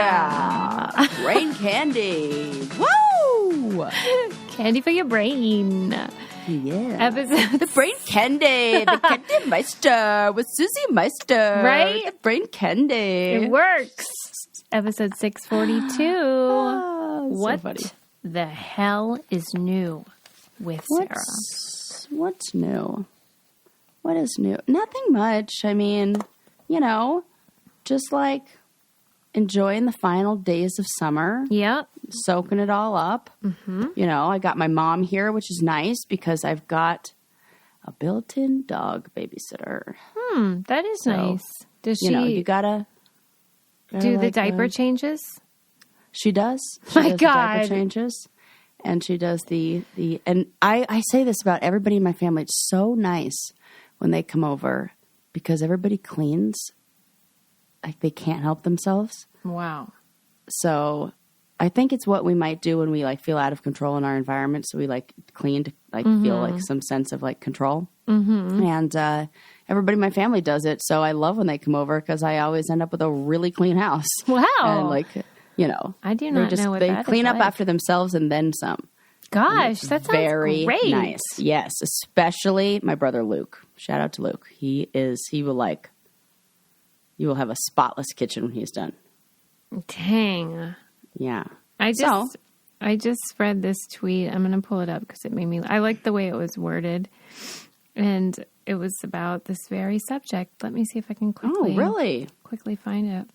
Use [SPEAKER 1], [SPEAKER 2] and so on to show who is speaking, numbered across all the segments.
[SPEAKER 1] Yeah. Brain candy. Woo!
[SPEAKER 2] Candy for your brain.
[SPEAKER 1] Yeah. The brain candy. The Candy Meister with Susie Meister.
[SPEAKER 2] Right?
[SPEAKER 1] The brain candy.
[SPEAKER 2] It works. Episode 642. What
[SPEAKER 1] so funny.
[SPEAKER 2] the hell is new with Sarah?
[SPEAKER 1] What's new? What is new? Nothing much. I mean, just like enjoying the final days of summer.
[SPEAKER 2] Yep.
[SPEAKER 1] Soaking it all up. Mm-hmm. I got my mom here, which is nice because I've got a built-in dog babysitter.
[SPEAKER 2] That is nice. Does she
[SPEAKER 1] you gotta
[SPEAKER 2] do the diaper changes?
[SPEAKER 1] She does. She
[SPEAKER 2] My
[SPEAKER 1] does
[SPEAKER 2] God.
[SPEAKER 1] The diaper changes. And she does and I say this about everybody in my family. It's so nice when they come over because everybody cleans like they can't help themselves.
[SPEAKER 2] Wow.
[SPEAKER 1] So I think it's what we might do when we like feel out of control in our environment. So we like clean to like feel like some sense of like control. Mm-hmm. And everybody in my family does it. So I love when they come over because I always end up with a really clean house.
[SPEAKER 2] Wow.
[SPEAKER 1] And like,
[SPEAKER 2] I do not know what
[SPEAKER 1] they
[SPEAKER 2] that
[SPEAKER 1] clean
[SPEAKER 2] is
[SPEAKER 1] up
[SPEAKER 2] like.
[SPEAKER 1] after themselves and then some.
[SPEAKER 2] Gosh, that sounds
[SPEAKER 1] very
[SPEAKER 2] great.
[SPEAKER 1] nice. Yes, especially my brother Luke. Shout out to Luke. You will have a spotless kitchen when he's done.
[SPEAKER 2] Dang.
[SPEAKER 1] Yeah.
[SPEAKER 2] I just read this tweet. I'm going to pull it up because it made me. I like the way it was worded, and it was about this very subject. Let me see if I can quickly.
[SPEAKER 1] Oh, really?
[SPEAKER 2] Quickly find it.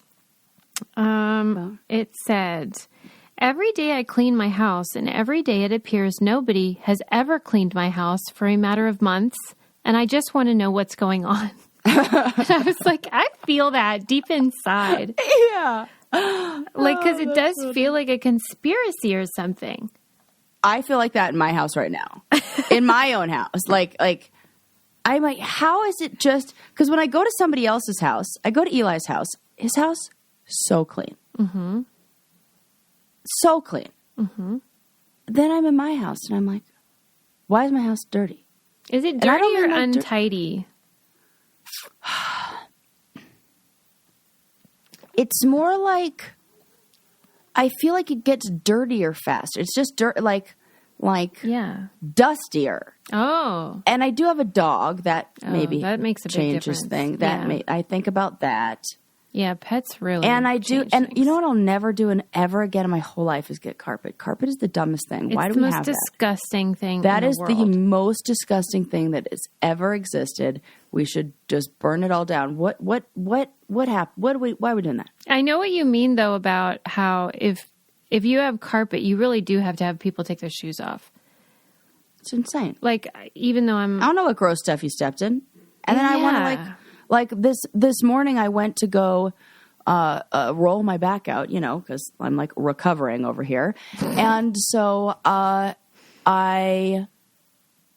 [SPEAKER 2] It said, "Every day I clean my house, and every day it appears nobody has ever cleaned my house for a matter of months, and I just want to know what's going on." And I was like, I feel that deep inside.
[SPEAKER 1] Yeah.
[SPEAKER 2] Like, because it does feel like a conspiracy or something.
[SPEAKER 1] I feel like that in my house right now. In my own house. Like, I'm like, how is it just... Because when I go to somebody else's house, I go to Eli's house. His house, so clean. Mm-hmm. So clean. Mm-hmm. Then I'm in my house, and I'm like, why is my house dirty?
[SPEAKER 2] Is it dirty or untidy?
[SPEAKER 1] It's more like I feel like it gets dirtier faster. It's just dirt, like dustier.
[SPEAKER 2] Oh,
[SPEAKER 1] and I do have a dog that maybe
[SPEAKER 2] that makes a big
[SPEAKER 1] changes
[SPEAKER 2] difference.
[SPEAKER 1] thing. That I think about that.
[SPEAKER 2] Yeah, pets really.
[SPEAKER 1] And I do, and
[SPEAKER 2] things.
[SPEAKER 1] you know what I'll never do and ever again in my whole life is get carpet. Carpet is the dumbest thing. Why do we have that?
[SPEAKER 2] It's the most disgusting thing.
[SPEAKER 1] That
[SPEAKER 2] in
[SPEAKER 1] is
[SPEAKER 2] the world.
[SPEAKER 1] the most disgusting thing that has ever existed. We should just burn it all down. What happened? Why are we doing that?
[SPEAKER 2] I know what you mean though about how if you have carpet, you really do have to have people take their shoes off.
[SPEAKER 1] It's insane.
[SPEAKER 2] Like, even though I
[SPEAKER 1] don't know what gross stuff you stepped in. And then I want to like this morning I went to go roll my back out, because I'm like recovering over here. And so I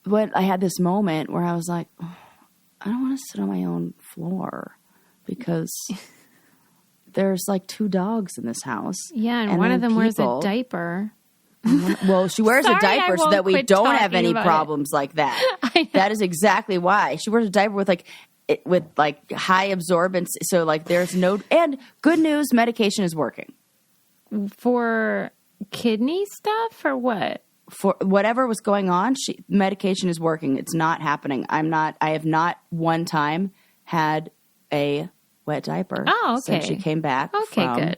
[SPEAKER 1] had this moment where I was like, oh, I don't want to sit on my own floor because there's like 2 dogs in this house.
[SPEAKER 2] Yeah, and one of them wears a diaper.
[SPEAKER 1] Well, she wears a diaper so that we don't have any problems like that. That is exactly why. She wears a diaper with high absorbance. So like there's no, and good news, medication is working.
[SPEAKER 2] For kidney stuff or what?
[SPEAKER 1] For whatever was going on, medication is working. It's not happening. I have not one time had a wet diaper.
[SPEAKER 2] Oh, okay.
[SPEAKER 1] Since she came back.
[SPEAKER 2] Okay, good.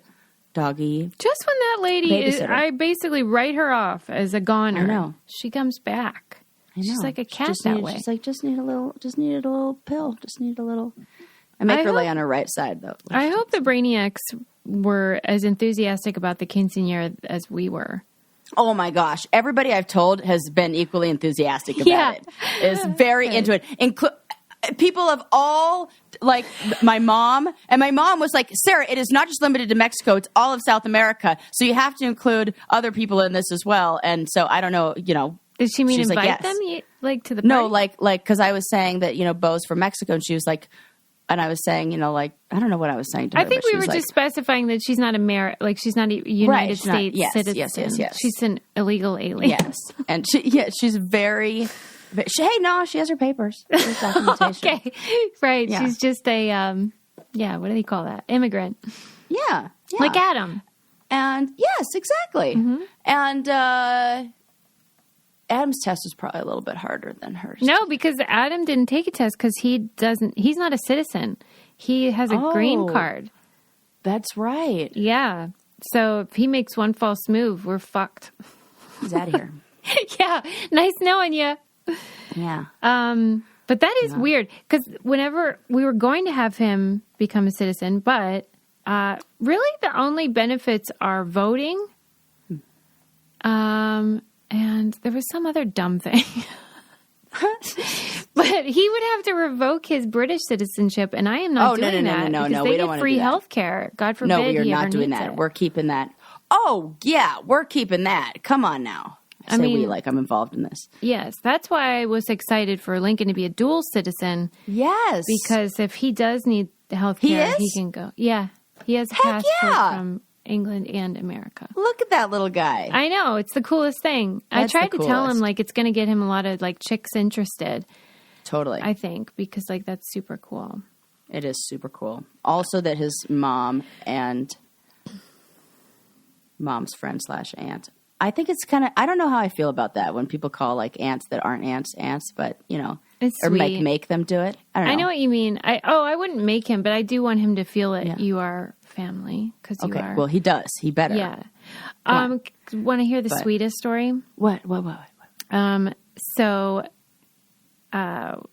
[SPEAKER 1] Doggy.
[SPEAKER 2] Just when that lady is, I basically write her off as a goner.
[SPEAKER 1] I know.
[SPEAKER 2] She comes back.
[SPEAKER 1] I know.
[SPEAKER 2] She's like a cat that way.
[SPEAKER 1] She's like, just needed a little pill. Just need a little. I make her lay on her right side, though.
[SPEAKER 2] I hope the Brainiacs were as enthusiastic about the quinceañera as we were.
[SPEAKER 1] Oh my gosh. Everybody I've told has been equally enthusiastic about it. Is very into it. People of all, like my mom, and my mom was like, Sarah, it is not just limited to Mexico, it's all of South America. So you have to include other people in this as well. And so I don't know,
[SPEAKER 2] Did she mean invite
[SPEAKER 1] like, yes.
[SPEAKER 2] them to the party?
[SPEAKER 1] No, like, because I was saying that, Bo's from Mexico, and she was like, and I was saying, I don't know what I was saying to her.
[SPEAKER 2] I think we were just specifying that she's not she's not a United States citizen.
[SPEAKER 1] Yes.
[SPEAKER 2] She's an illegal alien.
[SPEAKER 1] Yes. And she's very... she has her papers. There's documentation.
[SPEAKER 2] Okay. Right.
[SPEAKER 1] Yeah.
[SPEAKER 2] She's just a, what do they call that? Immigrant.
[SPEAKER 1] Yeah.
[SPEAKER 2] Like Adam.
[SPEAKER 1] And yes, exactly. And Adam's test was probably a little bit harder than hers.
[SPEAKER 2] No, because Adam didn't take a test because he's not a citizen. He has a green card.
[SPEAKER 1] That's right.
[SPEAKER 2] Yeah. So if he makes one false move, we're fucked.
[SPEAKER 1] He's out of here.
[SPEAKER 2] Yeah. Nice knowing you.
[SPEAKER 1] Yeah.
[SPEAKER 2] But that is weird because whenever we were going to have him become a citizen, but really the only benefits are voting. And there was some other dumb thing. But he would have to revoke his British citizenship, and I am not doing that.
[SPEAKER 1] No,
[SPEAKER 2] because
[SPEAKER 1] we
[SPEAKER 2] they
[SPEAKER 1] don't
[SPEAKER 2] get
[SPEAKER 1] want to
[SPEAKER 2] free
[SPEAKER 1] do that.
[SPEAKER 2] health care. God forbid.
[SPEAKER 1] No, we are
[SPEAKER 2] he
[SPEAKER 1] not
[SPEAKER 2] ever
[SPEAKER 1] doing
[SPEAKER 2] needs
[SPEAKER 1] that.
[SPEAKER 2] it.
[SPEAKER 1] We're keeping that. Oh, yeah, we're keeping that. Come on now. I mean, we, like I'm involved in this.
[SPEAKER 2] Yes, that's why I was excited for Lincoln to be a dual citizen.
[SPEAKER 1] Yes.
[SPEAKER 2] Because if he does need health care, he can go. Yeah, he has a passport from England and America.
[SPEAKER 1] Look at that little guy.
[SPEAKER 2] I know. It's the coolest thing.
[SPEAKER 1] That's
[SPEAKER 2] I tried to tell him, like, it's going to get him a lot of, like, chicks interested.
[SPEAKER 1] Totally.
[SPEAKER 2] I think, because, like, that's super cool.
[SPEAKER 1] It is super cool. Also that his mom and mom's friend / aunt. I think it's kind of, I don't know how I feel about that when people call, like, aunts that aren't aunts, but, you know.
[SPEAKER 2] It's
[SPEAKER 1] or
[SPEAKER 2] sweet.
[SPEAKER 1] make them do it. I don't know.
[SPEAKER 2] I know what you mean. I wouldn't make him, but I do want him to feel that you are family because you are.
[SPEAKER 1] Well, he does. He better.
[SPEAKER 2] Yeah. Want to hear the sweetest story?
[SPEAKER 1] What?
[SPEAKER 2] So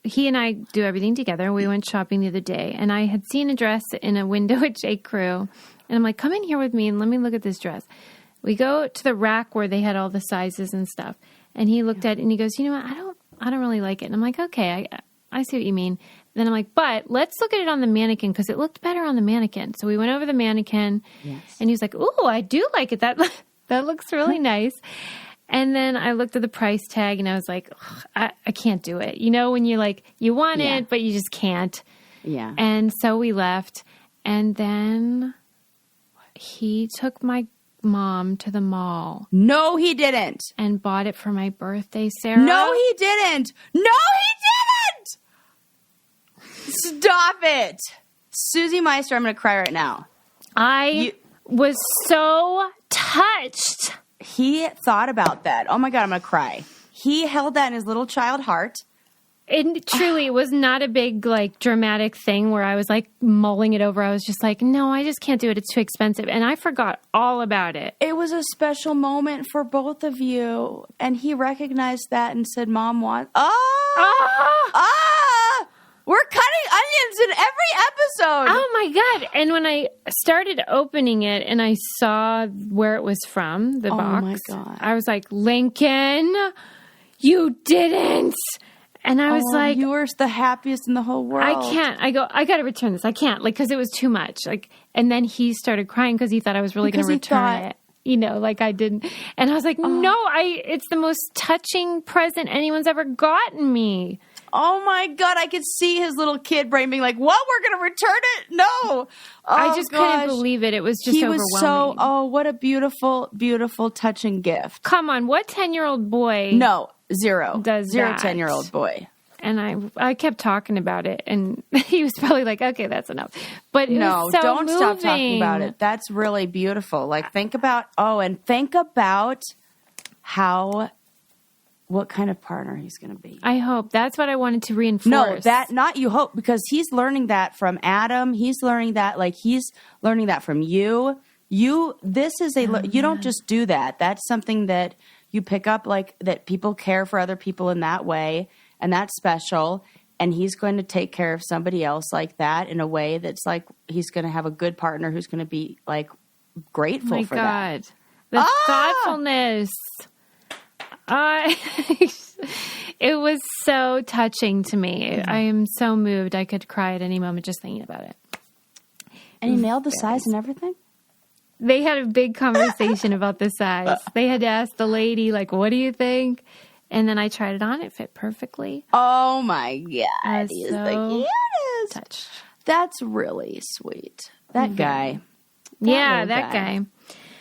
[SPEAKER 2] he and I do everything together. We went shopping the other day, and I had seen a dress in a window at J. Crew, and I'm like, come in here with me and let me look at this dress. We go to the rack where they had all the sizes and stuff, and he looked at it and he goes, you know what? I don't really like it. And I'm like, okay, I see what you mean. Then I'm like, but let's look at it on the mannequin because it looked better on the mannequin. So we went over the mannequin, and he was like, ooh, I do like it. That looks really nice. And then I looked at the price tag, and I was like, I can't do it. You know, when you're like, you want it, but you just can't.
[SPEAKER 1] Yeah.
[SPEAKER 2] And so we left, and then he took my mom to the mall.
[SPEAKER 1] No, he didn't.
[SPEAKER 2] And bought it for my birthday, Sarah.
[SPEAKER 1] No, he didn't. No, he didn't. Stop it. Susie Meister, I'm going to cry right now.
[SPEAKER 2] I was so touched.
[SPEAKER 1] He thought about that. Oh my God, I'm going to cry. He held that in his little child heart.
[SPEAKER 2] And truly, it was not a big, like, dramatic thing where I was, like, mulling it over. I was just like, no, I just can't do it. It's too expensive. And I forgot all about it.
[SPEAKER 1] It was a special moment for both of you. And he recognized that and said, Mom wants... We're cutting onions in every episode.
[SPEAKER 2] Oh, my God. And when I started opening it and I saw where it was from, the box,
[SPEAKER 1] my God.
[SPEAKER 2] I was like, Lincoln, you didn't. And I was like,
[SPEAKER 1] you were the happiest in the whole world.
[SPEAKER 2] I can't. I got to return this. I can't, like, because it was too much. Like, and then he started crying because he thought I was really going to return it. You know, like I didn't. And I was like, no, it's the most touching present anyone's ever gotten me.
[SPEAKER 1] Oh my God, I could see his little kid brain being like, what? We're going to return it? No.
[SPEAKER 2] I just couldn't believe it. It was just overwhelming.
[SPEAKER 1] Was so, what a beautiful, beautiful, touching gift.
[SPEAKER 2] Come on, what 10-year-old boy?
[SPEAKER 1] No, zero.
[SPEAKER 2] Does
[SPEAKER 1] zero
[SPEAKER 2] that?
[SPEAKER 1] 10-year-old boy.
[SPEAKER 2] And I kept talking about it, and he was probably like, okay, that's enough. But it was so
[SPEAKER 1] don't
[SPEAKER 2] moving.
[SPEAKER 1] Stop talking about it. That's really beautiful. Like, think about what kind of partner he's going to be.
[SPEAKER 2] I hope. That's what I wanted to reinforce.
[SPEAKER 1] No, not you hope, because he's learning that from Adam. He's learning that, he's learning that from you. You don't just do that. That's something that you pick up, like, that people care for other people in that way, and that's special. And he's going to take care of somebody else like that in a way that's like, he's going to have a good partner who's going to be, like, grateful for that.
[SPEAKER 2] The thoughtfulness. It was so touching to me. I am so moved. I could cry at any moment just thinking about it.
[SPEAKER 1] And he nailed the size and everything?
[SPEAKER 2] They had a big conversation about the size. They had to ask the lady, like, what do you think? And then I tried it on. It fit perfectly.
[SPEAKER 1] Oh, my God.
[SPEAKER 2] He's
[SPEAKER 1] the cutest.
[SPEAKER 2] Touched.
[SPEAKER 1] That's really sweet. That guy.
[SPEAKER 2] That guy.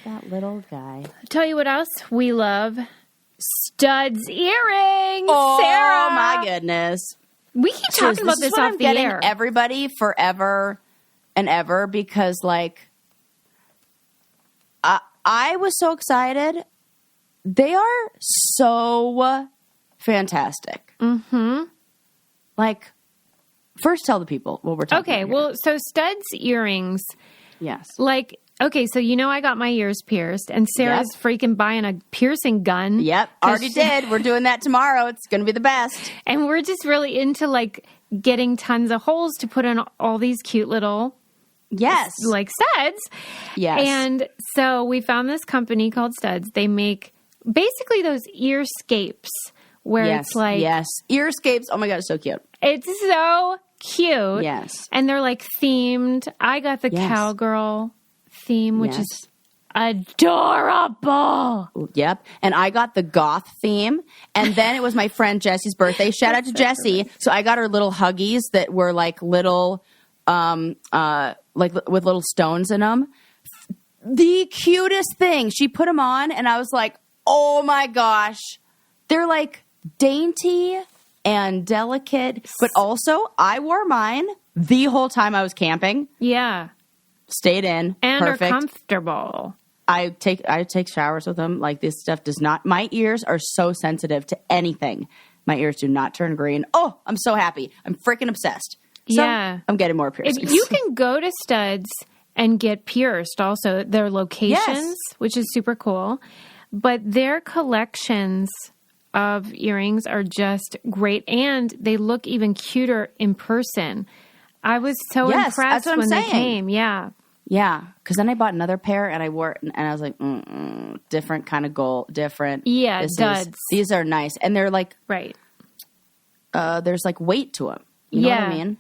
[SPEAKER 1] That little guy.
[SPEAKER 2] I'll tell you what else we love. Studs earrings,
[SPEAKER 1] oh,
[SPEAKER 2] Sarah.
[SPEAKER 1] Oh my goodness!
[SPEAKER 2] We keep talking about this off the air.
[SPEAKER 1] Everybody forever and ever, because, like, I was so excited. They are so fantastic.
[SPEAKER 2] Mm-hmm.
[SPEAKER 1] Like, first tell the people what we're talking about.
[SPEAKER 2] Okay, well, so Studs earrings,
[SPEAKER 1] Yes.
[SPEAKER 2] like, okay, so I got my ears pierced, and Sarah's freaking buying a piercing gun.
[SPEAKER 1] Yep, already did. We're doing that tomorrow. It's going to be the best.
[SPEAKER 2] And we're just really into, like, getting tons of holes to put in all these cute little...
[SPEAKER 1] Yes.
[SPEAKER 2] Like studs.
[SPEAKER 1] Yes.
[SPEAKER 2] And so we found this company called Studs. They make basically those earscapes where it's like...
[SPEAKER 1] Yes. Earscapes. Oh my God, it's so cute.
[SPEAKER 2] It's so cute.
[SPEAKER 1] Yes.
[SPEAKER 2] And they're like themed. I got the cowgirl theme, which is adorable.
[SPEAKER 1] Yep. And I got the goth theme. And then it was my friend Jessie's birthday. Shout out to Jessie. So I got her little Huggies that were like little... like with little stones in them. The cutest thing. She put them on and I was like, oh my gosh. They're like dainty and delicate, but also I wore mine the whole time I was camping.
[SPEAKER 2] Yeah.
[SPEAKER 1] Stayed in.
[SPEAKER 2] And
[SPEAKER 1] perfect.
[SPEAKER 2] are comfortable.
[SPEAKER 1] I take showers with them. Like, this stuff does not, my ears are so sensitive to anything. My ears do not turn green. Oh, I'm so happy. I'm freaking obsessed. So
[SPEAKER 2] yeah.
[SPEAKER 1] I'm getting more piercings.
[SPEAKER 2] You can go to Studs and get pierced also. Their locations, which is super cool. But their collections of earrings are just great. And they look even cuter in person. I was so impressed when they came. Yeah.
[SPEAKER 1] Yeah. Because then I bought another pair and I wore it and I was like, different kind of gold, different.
[SPEAKER 2] Yeah, duds.
[SPEAKER 1] These are nice. And they're like,
[SPEAKER 2] right.
[SPEAKER 1] There's like weight to them. You know what I mean?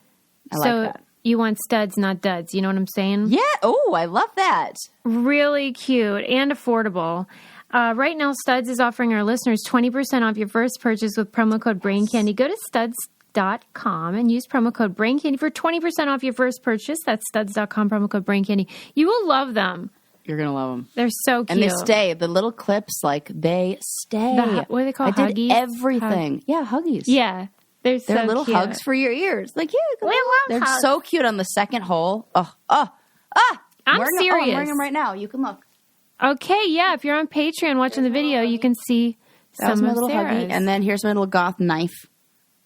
[SPEAKER 1] I like that.
[SPEAKER 2] You want studs, not duds. You know what I'm saying?
[SPEAKER 1] Yeah. Oh, I love that.
[SPEAKER 2] Really cute and affordable. Right now, Studs is offering our listeners 20% off your first purchase with promo code BrainCandy. Go to studs.com and use promo code BrainCandy for 20% off your first purchase. That's studs.com, promo code BrainCandy. You will love them.
[SPEAKER 1] You're going to love them.
[SPEAKER 2] They're so cute.
[SPEAKER 1] And they stay. The little clips, like, they stay.
[SPEAKER 2] What are they called?
[SPEAKER 1] I
[SPEAKER 2] Huggies?
[SPEAKER 1] did everything. Yeah, Huggies.
[SPEAKER 2] Yeah. They're so
[SPEAKER 1] little
[SPEAKER 2] cute.
[SPEAKER 1] hugs for your ears. Like, yeah,
[SPEAKER 2] we love
[SPEAKER 1] they're
[SPEAKER 2] hugs.
[SPEAKER 1] so cute on the second hole.
[SPEAKER 2] I'm serious.
[SPEAKER 1] I'm wearing them right now. You can look.
[SPEAKER 2] Okay, yeah. If you're on Patreon watching the video, you can see
[SPEAKER 1] That was
[SPEAKER 2] some
[SPEAKER 1] my
[SPEAKER 2] of
[SPEAKER 1] little
[SPEAKER 2] Sarah's.
[SPEAKER 1] huggy. And then here's my little goth knife.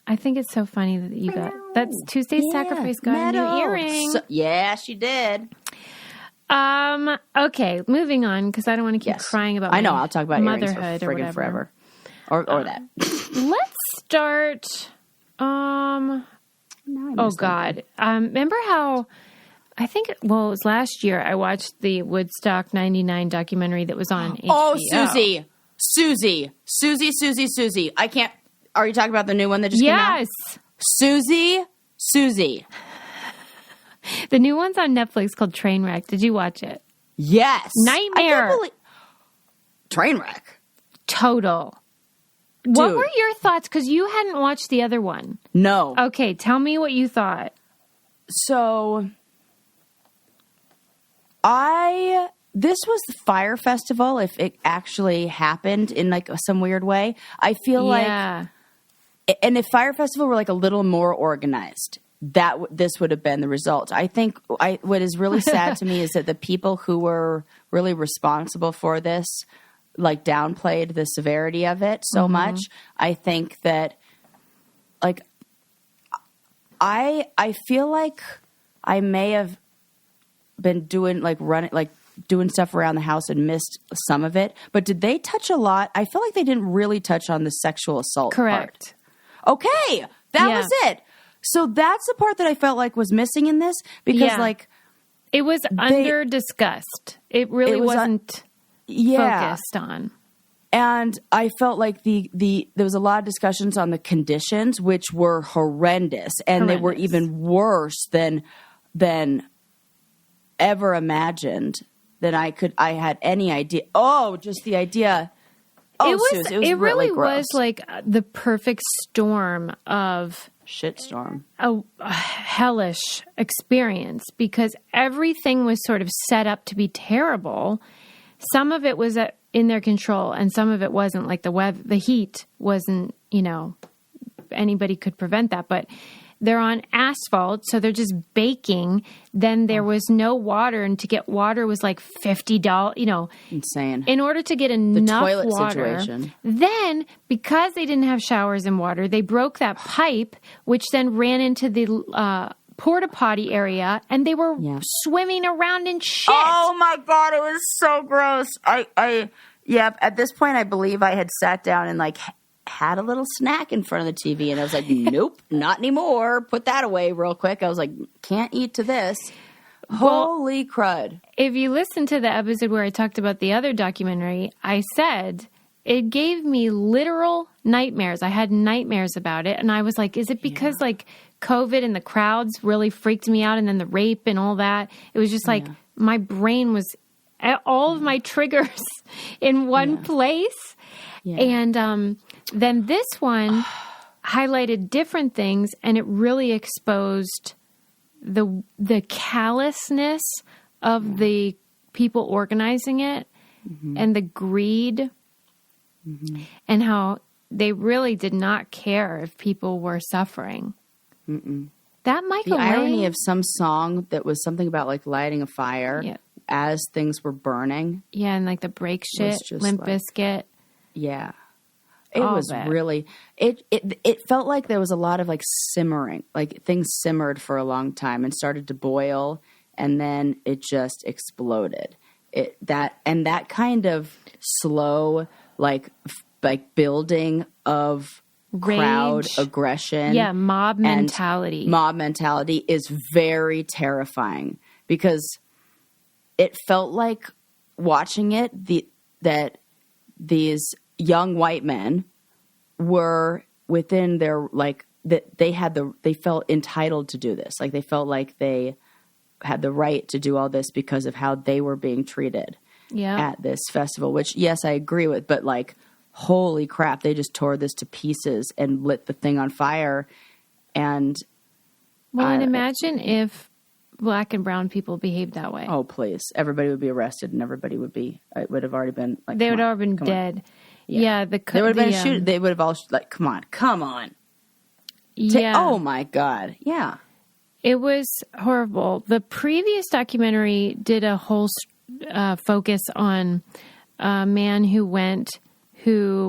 [SPEAKER 2] I think it's so funny that you got... That's Tuesday's Sacrifice got a new earring.
[SPEAKER 1] Yeah, she did.
[SPEAKER 2] Okay, moving on, because I don't want to keep crying about
[SPEAKER 1] I know, I'll talk about
[SPEAKER 2] motherhood
[SPEAKER 1] earrings for
[SPEAKER 2] or
[SPEAKER 1] friggin'
[SPEAKER 2] whatever.
[SPEAKER 1] forever. Or that.
[SPEAKER 2] Let's start... oh God. Remember how I think it was last year I watched the Woodstock 99 documentary that was on HBO.
[SPEAKER 1] Oh, Susie. I can't. Are you talking about the new one that just came out?
[SPEAKER 2] Yes.
[SPEAKER 1] Susie.
[SPEAKER 2] The new one's on Netflix called Trainwreck. Did you watch it?
[SPEAKER 1] Yes.
[SPEAKER 2] Nightmare.
[SPEAKER 1] Trainwreck.
[SPEAKER 2] Total.
[SPEAKER 1] Dude.
[SPEAKER 2] What were your thoughts? Because you hadn't watched the other one.
[SPEAKER 1] No.
[SPEAKER 2] Okay, tell me what you thought.
[SPEAKER 1] So, this was the Fire Festival, if it actually happened in like some weird way. I feel like, and if Fire Festival were like a little more organized, this would have been the result. I think what is really sad to me is that the people who were really responsible for this like downplayed the severity of it so much. I think that like I feel like I may have been doing doing stuff around the house and missed some of it. But did they touch a lot? I feel like they didn't really touch on the sexual assault
[SPEAKER 2] Correct.
[SPEAKER 1] part. Okay. That was it. So that's the part that I felt like was missing in this because like
[SPEAKER 2] it was under discussed. It really wasn't focused on.
[SPEAKER 1] And I felt like there was a lot of discussions on the conditions, which were horrendous, and they were even worse than ever imagined. Than I had any idea. Oh, just the idea. Oh, Suze, it really was
[SPEAKER 2] like the perfect storm of
[SPEAKER 1] shitstorm,
[SPEAKER 2] a hellish experience because everything was sort of set up to be terrible. Some of it was in their control, and some of it wasn't. Like the heat wasn't. Anybody could prevent that, but they're on asphalt, so they're just baking. Then there was no water, and to get water was like $50,
[SPEAKER 1] Insane.
[SPEAKER 2] in order to get enough
[SPEAKER 1] toilet
[SPEAKER 2] water.
[SPEAKER 1] situation.
[SPEAKER 2] Then, because they didn't have showers and water, they broke that pipe, which then ran into the porta potty area, and they were swimming around in shit.
[SPEAKER 1] Oh my God, it was so gross. At this point, I believe I had sat down and like had a little snack in front of the TV, and I was like, nope, not anymore. Put that away real quick. I was like, can't eat to this. Holy crud.
[SPEAKER 2] If you listen to the episode where I talked about the other documentary, I said it gave me literal nightmares. I had nightmares about it, and I was like, is it because like COVID and the crowds really freaked me out, and then the rape and all that? It was just like my brain was all of my triggers in one place. Yeah. And then this one highlighted different things, and it really exposed the callousness of the people organizing it, and the greed, and how they really did not care if people were suffering. That Michael
[SPEAKER 1] The irony of some song that was something about like lighting a fire as things were burning.
[SPEAKER 2] Yeah, and like the break shit, Limp Bizkit.
[SPEAKER 1] Yeah. It was really, it felt like there was a lot of like simmering, like things simmered for a long time and started to boil, and then it just exploded. That kind of slow, like building of crowd aggression.
[SPEAKER 2] Yeah, mob mentality.
[SPEAKER 1] Mob mentality is very terrifying, because it felt like watching it, that these young white men were within their, like, that they felt entitled to do this. Like, they felt like they had the right to do all this because of how they were being treated at this festival, which, yes, I agree with, but like, holy crap, they just tore this to pieces and lit the thing on fire. And
[SPEAKER 2] and imagine if Black and brown people behaved that way.
[SPEAKER 1] Oh, please. Everybody would be arrested, and everybody it would have already been like,
[SPEAKER 2] they would have already been dead. Yeah.
[SPEAKER 1] There would have been a shoot. They would have all like, come on.
[SPEAKER 2] Yeah.
[SPEAKER 1] Oh my God. Yeah.
[SPEAKER 2] It was horrible. The previous documentary did a whole focus on a man who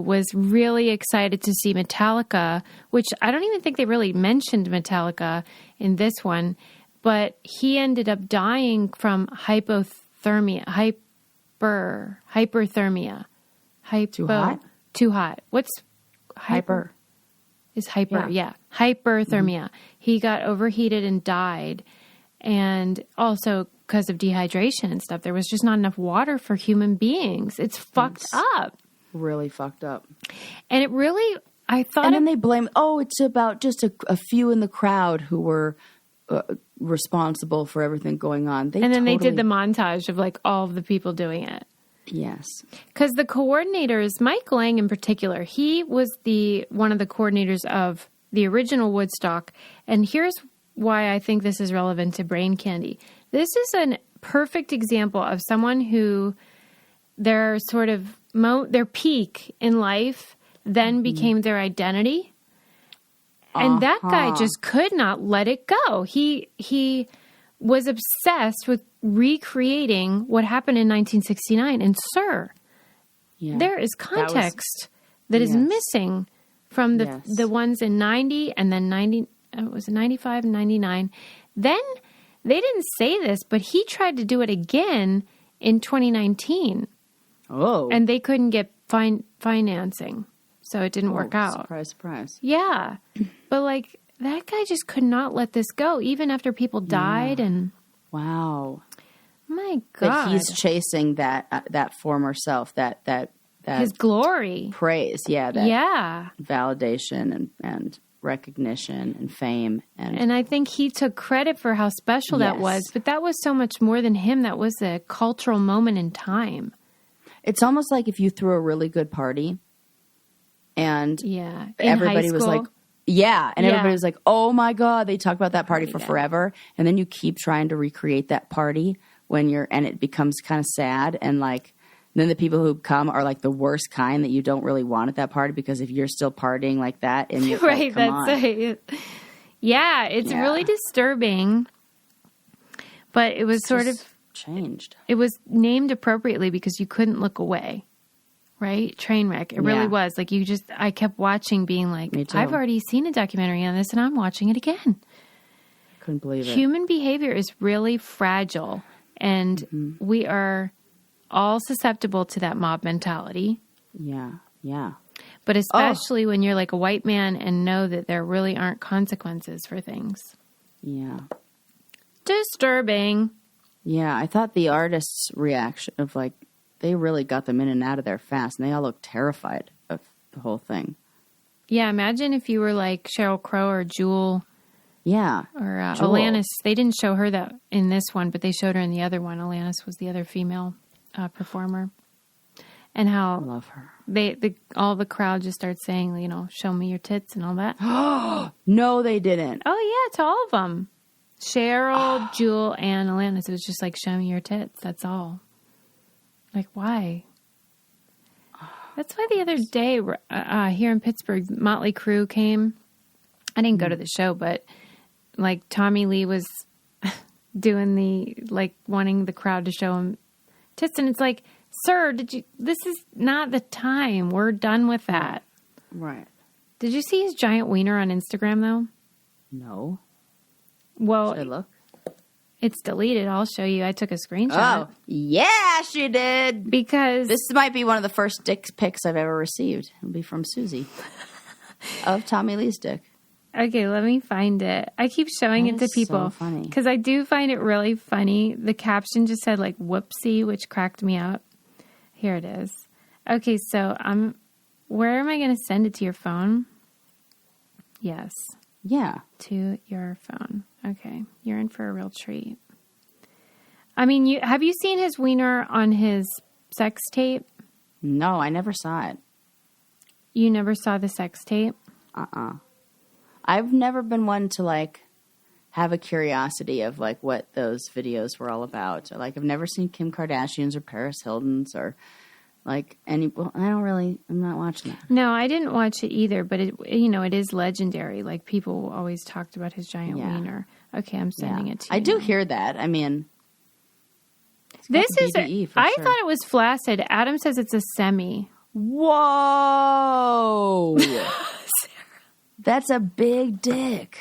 [SPEAKER 2] was really excited to see Metallica, which I don't even think they really mentioned Metallica in this one, but he ended up dying from hypothermia. Hyperthermia.
[SPEAKER 1] Too hot?
[SPEAKER 2] Too hot. What's
[SPEAKER 1] hyper?
[SPEAKER 2] Is hyper, yeah. Hyperthermia. He got overheated and died. And also because of dehydration and stuff, there was just not enough water for human beings. It's fucked up.
[SPEAKER 1] Really fucked up.
[SPEAKER 2] And it really, I thought...
[SPEAKER 1] And then they blame, it's about just a few in the crowd who were responsible for everything going on.
[SPEAKER 2] They did the montage of like all of the people doing it.
[SPEAKER 1] Yes.
[SPEAKER 2] Because the coordinators, Mike Lang in particular, he was one of the coordinators of the original Woodstock. And here's why I think this is relevant to Brain Candy. This is a perfect example of someone who their sort of their peak in life then became their identity. And that guy just could not let it go. He was obsessed with recreating what happened in 1969. And there is context that is missing from the ones in 90 and then 90. It was 95 and 99. Then they didn't say this, but he tried to do it again in 2019.
[SPEAKER 1] Oh.
[SPEAKER 2] And they couldn't get financing. So it didn't work out.
[SPEAKER 1] Surprise, surprise.
[SPEAKER 2] Yeah. But like that guy just could not let this go even after people died and
[SPEAKER 1] wow.
[SPEAKER 2] My God.
[SPEAKER 1] That he's chasing that former self, that
[SPEAKER 2] his glory.
[SPEAKER 1] Praise, validation and recognition and fame.
[SPEAKER 2] And I think he took credit for how special that was, but that was so much more than him. That was a cultural moment in time.
[SPEAKER 1] It's almost like if you threw a really good party and everybody was like, everybody was like, oh my God, they talk about that party for forever. And then you keep trying to recreate that party and it becomes kind of sad. And like, then the people who come are like the worst kind that you don't really want at that party, because if you're still partying like that and you're
[SPEAKER 2] right,
[SPEAKER 1] like, come on.
[SPEAKER 2] Yeah, it's really disturbing. But it was
[SPEAKER 1] changed.
[SPEAKER 2] It was named appropriately because you couldn't look away. Right? Trainwreck. It really was. Like I kept watching being like, I've already seen a documentary on this and I'm watching it again.
[SPEAKER 1] Couldn't believe it.
[SPEAKER 2] Human behavior is really fragile and we are all susceptible to that mob mentality.
[SPEAKER 1] Yeah. Yeah.
[SPEAKER 2] But especially when you're like a white man and know that there really aren't consequences for things.
[SPEAKER 1] Yeah.
[SPEAKER 2] Disturbing.
[SPEAKER 1] Yeah. I thought the artist's reaction of like, they really got them in and out of there fast, and they all looked terrified of the whole thing.
[SPEAKER 2] Yeah, imagine if you were like Sheryl Crow or Jewel.
[SPEAKER 1] Yeah.
[SPEAKER 2] Or Alanis. They didn't show her that in this one, but they showed her in the other one. Alanis was the other female performer. And how
[SPEAKER 1] I love her.
[SPEAKER 2] All the crowd just starts saying, you know, show me your tits and all that.
[SPEAKER 1] No, they didn't.
[SPEAKER 2] Oh, yeah, to all of them. Cheryl, Jewel, and Alanis. It was just like, show me your tits. That's all. Like, why? That's why the other day here in Pittsburgh, Motley Crue came. I didn't go to the show, but like Tommy Lee was doing wanting the crowd to show him tits. And it's like, sir, this is not the time. We're done with that.
[SPEAKER 1] Right.
[SPEAKER 2] Did you see his giant wiener on Instagram though?
[SPEAKER 1] No.
[SPEAKER 2] Well,
[SPEAKER 1] should I look?
[SPEAKER 2] It's deleted. I'll show you. I took a screenshot.
[SPEAKER 1] Oh, yeah, she did.
[SPEAKER 2] Because
[SPEAKER 1] this might be one of the first dick pics I've ever received. It'll be from Susie of Tommy Lee's dick.
[SPEAKER 2] Okay, let me find it. I keep showing it to people.
[SPEAKER 1] So funny.
[SPEAKER 2] Because I do find it really funny. The caption just said like whoopsie, which cracked me up. Here it is. Okay, so where am I going to send it to your phone? Yes.
[SPEAKER 1] Yeah.
[SPEAKER 2] To your phone. Okay. You're in for a real treat. I mean, have you seen his wiener on his sex tape?
[SPEAKER 1] No, I never saw it.
[SPEAKER 2] You never saw the sex tape?
[SPEAKER 1] I've never been one to like have a curiosity of like what those videos were all about. Like I've never seen Kim Kardashian's or Paris Hilton's or like I'm not watching that.
[SPEAKER 2] No, I didn't watch it either, but it is legendary. Like people always talked about his giant wiener. Okay, I'm sending it to you.
[SPEAKER 1] I do hear that. I mean,
[SPEAKER 2] this is
[SPEAKER 1] BBE for
[SPEAKER 2] I
[SPEAKER 1] sure.
[SPEAKER 2] thought it was flaccid. Adam says it's a semi.
[SPEAKER 1] Whoa. That's a big dick.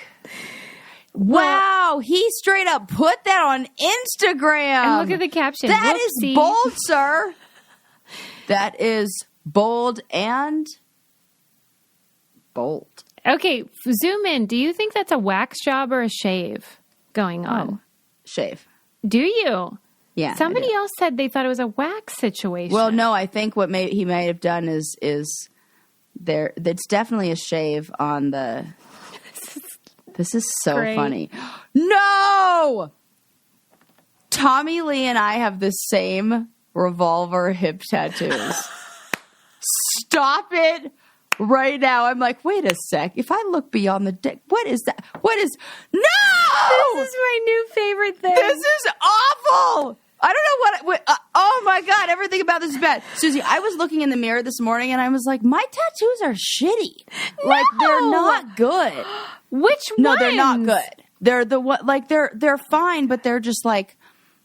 [SPEAKER 1] Wow, he straight up put that on Instagram.
[SPEAKER 2] And look at the caption.
[SPEAKER 1] That is bold, sir. That is bold and bold.
[SPEAKER 2] Okay, zoom in. Do you think that's a wax job or a shave going on?
[SPEAKER 1] Oh, shave.
[SPEAKER 2] Do you?
[SPEAKER 1] Yeah.
[SPEAKER 2] Somebody else said they thought it was a wax situation.
[SPEAKER 1] Well, no, I think what he may have done is there. That's definitely a shave on the. This is so
[SPEAKER 2] great.
[SPEAKER 1] Funny. No! Tommy Lee and I have the same revolver hip tattoos. Stop it right now. I'm like, wait a sec. If I look beyond the dick, what is that? What is... No!
[SPEAKER 2] This is my new favorite thing.
[SPEAKER 1] This is awful! I don't know what oh my God, everything about this is bad. Susie, I was looking in the mirror this morning and I was like, my tattoos are shitty.
[SPEAKER 2] No!
[SPEAKER 1] Like, they're not good.
[SPEAKER 2] Which ones?
[SPEAKER 1] No, they're not good. They're the what? Like they're fine, but they're just like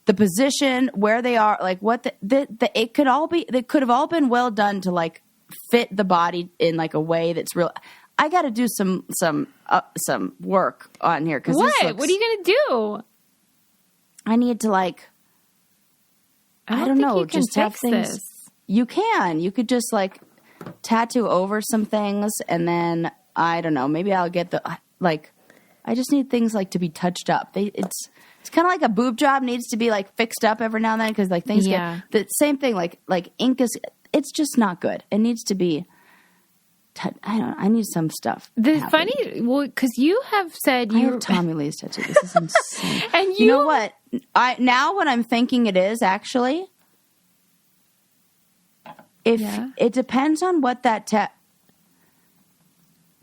[SPEAKER 1] the position where they are. Like what it could all be. They could have all been well done to like fit the body in like a way that's real. I got to do some work on here because
[SPEAKER 2] what? What are you gonna do?
[SPEAKER 1] I need to like. I don't know.
[SPEAKER 2] You can
[SPEAKER 1] just have
[SPEAKER 2] fix
[SPEAKER 1] things.
[SPEAKER 2] this.
[SPEAKER 1] You can. You could just like tattoo over some things, and then I don't know. Maybe I'll get the like. I just need things like to be touched up. It's kind of like a boob job needs to be like fixed up every now and then because like things get the same thing. Like ink is. It's just not good. It needs to be. I need some stuff.
[SPEAKER 2] The funny, well, because you have said
[SPEAKER 1] I have Tommy Lee's tattoo. This is insane.
[SPEAKER 2] And
[SPEAKER 1] you know what? Now what I'm thinking it is actually. If it depends on what that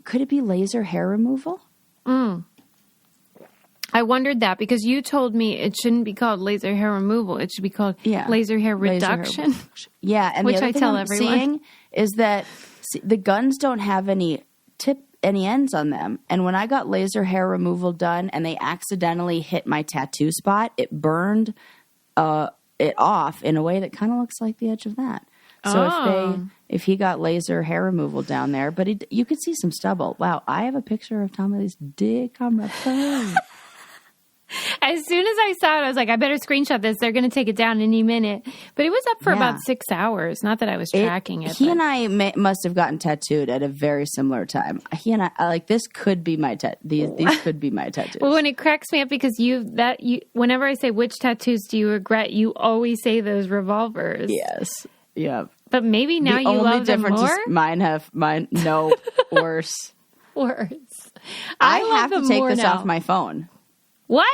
[SPEAKER 1] could it be laser hair removal?
[SPEAKER 2] I wondered that because you told me it shouldn't be called laser hair removal. It should be called laser hair reduction.
[SPEAKER 1] Yeah, and
[SPEAKER 2] which
[SPEAKER 1] the other
[SPEAKER 2] I
[SPEAKER 1] thing
[SPEAKER 2] tell
[SPEAKER 1] I'm
[SPEAKER 2] everyone
[SPEAKER 1] seeing is that the guns don't have any tip any ends on them. And when I got laser hair removal done and they accidentally hit my tattoo spot, it burned it off in a way that kind of looks like the edge of that. So if he got laser hair removal down there, but you could see some stubble. Wow, I have a picture of Tommy Lee's dick on my phone.
[SPEAKER 2] As soon as I saw it, I was like, I better screenshot this. They're going to take it down any minute. But it was up for about 6 hours. Not that I was tracking it.
[SPEAKER 1] He and I must have gotten tattooed at a very similar time. He and I like, this could be my these could be my tattoos.
[SPEAKER 2] Well, when it cracks me up because whenever I say which tattoos do you regret, you always say those revolvers.
[SPEAKER 1] Yes. Yeah.
[SPEAKER 2] But maybe now you love them more?
[SPEAKER 1] The only difference is mine, no, worse.
[SPEAKER 2] Worse.
[SPEAKER 1] I have to take this off my phone.
[SPEAKER 2] What?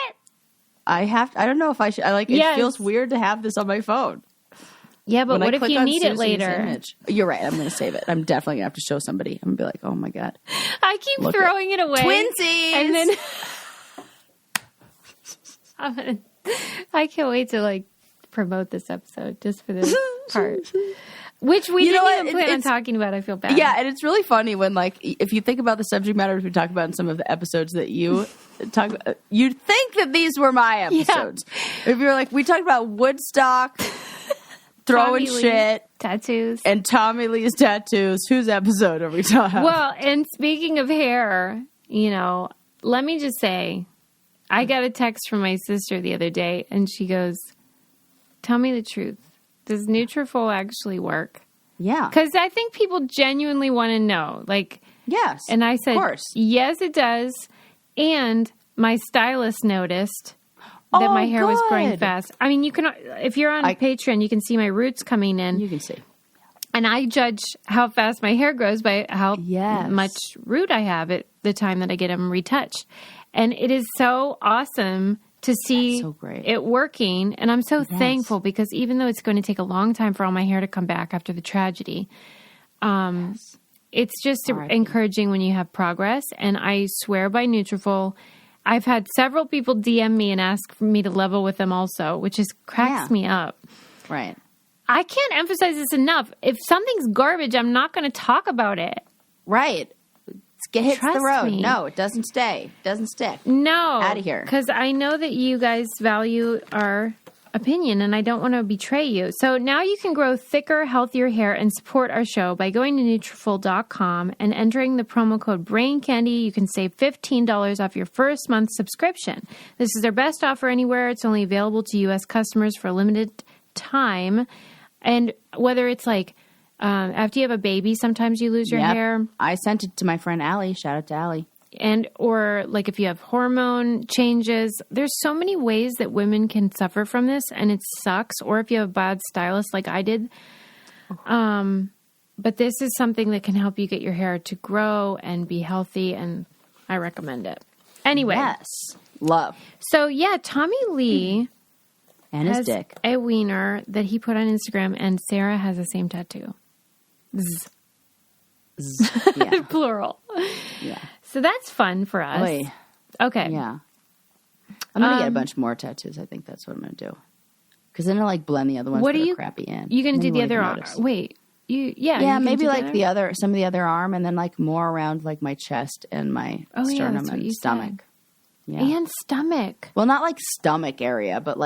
[SPEAKER 1] I don't know if I should. It feels weird to have this on my phone.
[SPEAKER 2] Yeah, but what if you need it later?
[SPEAKER 1] Image, you're right. I'm going to save it. I'm definitely going to have to show somebody. I'm going to be like, oh my God.
[SPEAKER 2] I keep throwing it away.
[SPEAKER 1] Twinsies!
[SPEAKER 2] And then I can't wait to promote this episode just for this part. Which we didn't even plan on talking about. I feel bad.
[SPEAKER 1] Yeah, and it's really funny when, if you think about the subject matters we talk about in some of the episodes that you talk about, you'd think that these were my episodes. Yeah. If you're like, we talked about Woodstock, throwing shit,
[SPEAKER 2] tattoos,
[SPEAKER 1] and Tommy Lee's tattoos. Whose episode are we talking about?
[SPEAKER 2] Well, and speaking of hair, let me just say, I got a text from my sister the other day, and she goes, tell me the truth. Does Nutrafol actually work?
[SPEAKER 1] Yeah.
[SPEAKER 2] Because I think people genuinely want to know.
[SPEAKER 1] Yes.
[SPEAKER 2] And I said,
[SPEAKER 1] of course.
[SPEAKER 2] Yes, it does. And my stylist noticed that my hair was growing fast. I mean, you can, if you're on Patreon, you can see my roots coming in.
[SPEAKER 1] You can see.
[SPEAKER 2] And I judge how fast my hair grows by how much root I have at the time that I get them retouched. And it is so awesome to see it working. And I'm so thankful because even though it's going to take a long time for all my hair to come back after the tragedy, it's just encouraging when you have progress. And I swear by Nutrafol, I've had several people DM me and ask for me to level with them also, which just cracks me up.
[SPEAKER 1] Right.
[SPEAKER 2] I can't emphasize this enough. If something's garbage, I'm not going to talk about it.
[SPEAKER 1] Right. Hits
[SPEAKER 2] Trust
[SPEAKER 1] the road.
[SPEAKER 2] me.
[SPEAKER 1] No, it doesn't stay. Doesn't stick.
[SPEAKER 2] No.
[SPEAKER 1] Out of here.
[SPEAKER 2] Because I know that you guys value our opinion and I don't want to betray you. So now you can grow thicker, healthier hair and support our show by going to Nutrafol.com and entering the promo code BRAINCANDY. You can save $15 off your first month subscription. This is their best offer anywhere. It's only available to U.S. customers for a limited time. And whether it's after you have a baby, sometimes you lose your hair.
[SPEAKER 1] I sent it to my friend Allie. Shout out to Allie.
[SPEAKER 2] Or if you have hormone changes, there's so many ways that women can suffer from this and it sucks. Or if you have a bad stylist like I did. But this is something that can help you get your hair to grow and be healthy. And I recommend it. Anyway.
[SPEAKER 1] Yes. Love.
[SPEAKER 2] So Tommy Lee
[SPEAKER 1] and his dick.
[SPEAKER 2] A wiener that he put on Instagram and Sarah has the same tattoo. Z.
[SPEAKER 1] Yeah.
[SPEAKER 2] Plural.
[SPEAKER 1] Yeah.
[SPEAKER 2] So that's fun for us.
[SPEAKER 1] Oy.
[SPEAKER 2] Okay.
[SPEAKER 1] Yeah. I'm going to get a bunch more tattoos. I think that's what I'm going to do. Because then I'll blend the other ones that are crappy in.
[SPEAKER 2] You going to do the other arm? Wait.
[SPEAKER 1] Yeah, maybe some of the other arm and then more around my chest and my sternum and stomach.
[SPEAKER 2] Yeah. And stomach.
[SPEAKER 1] Well, not stomach area, but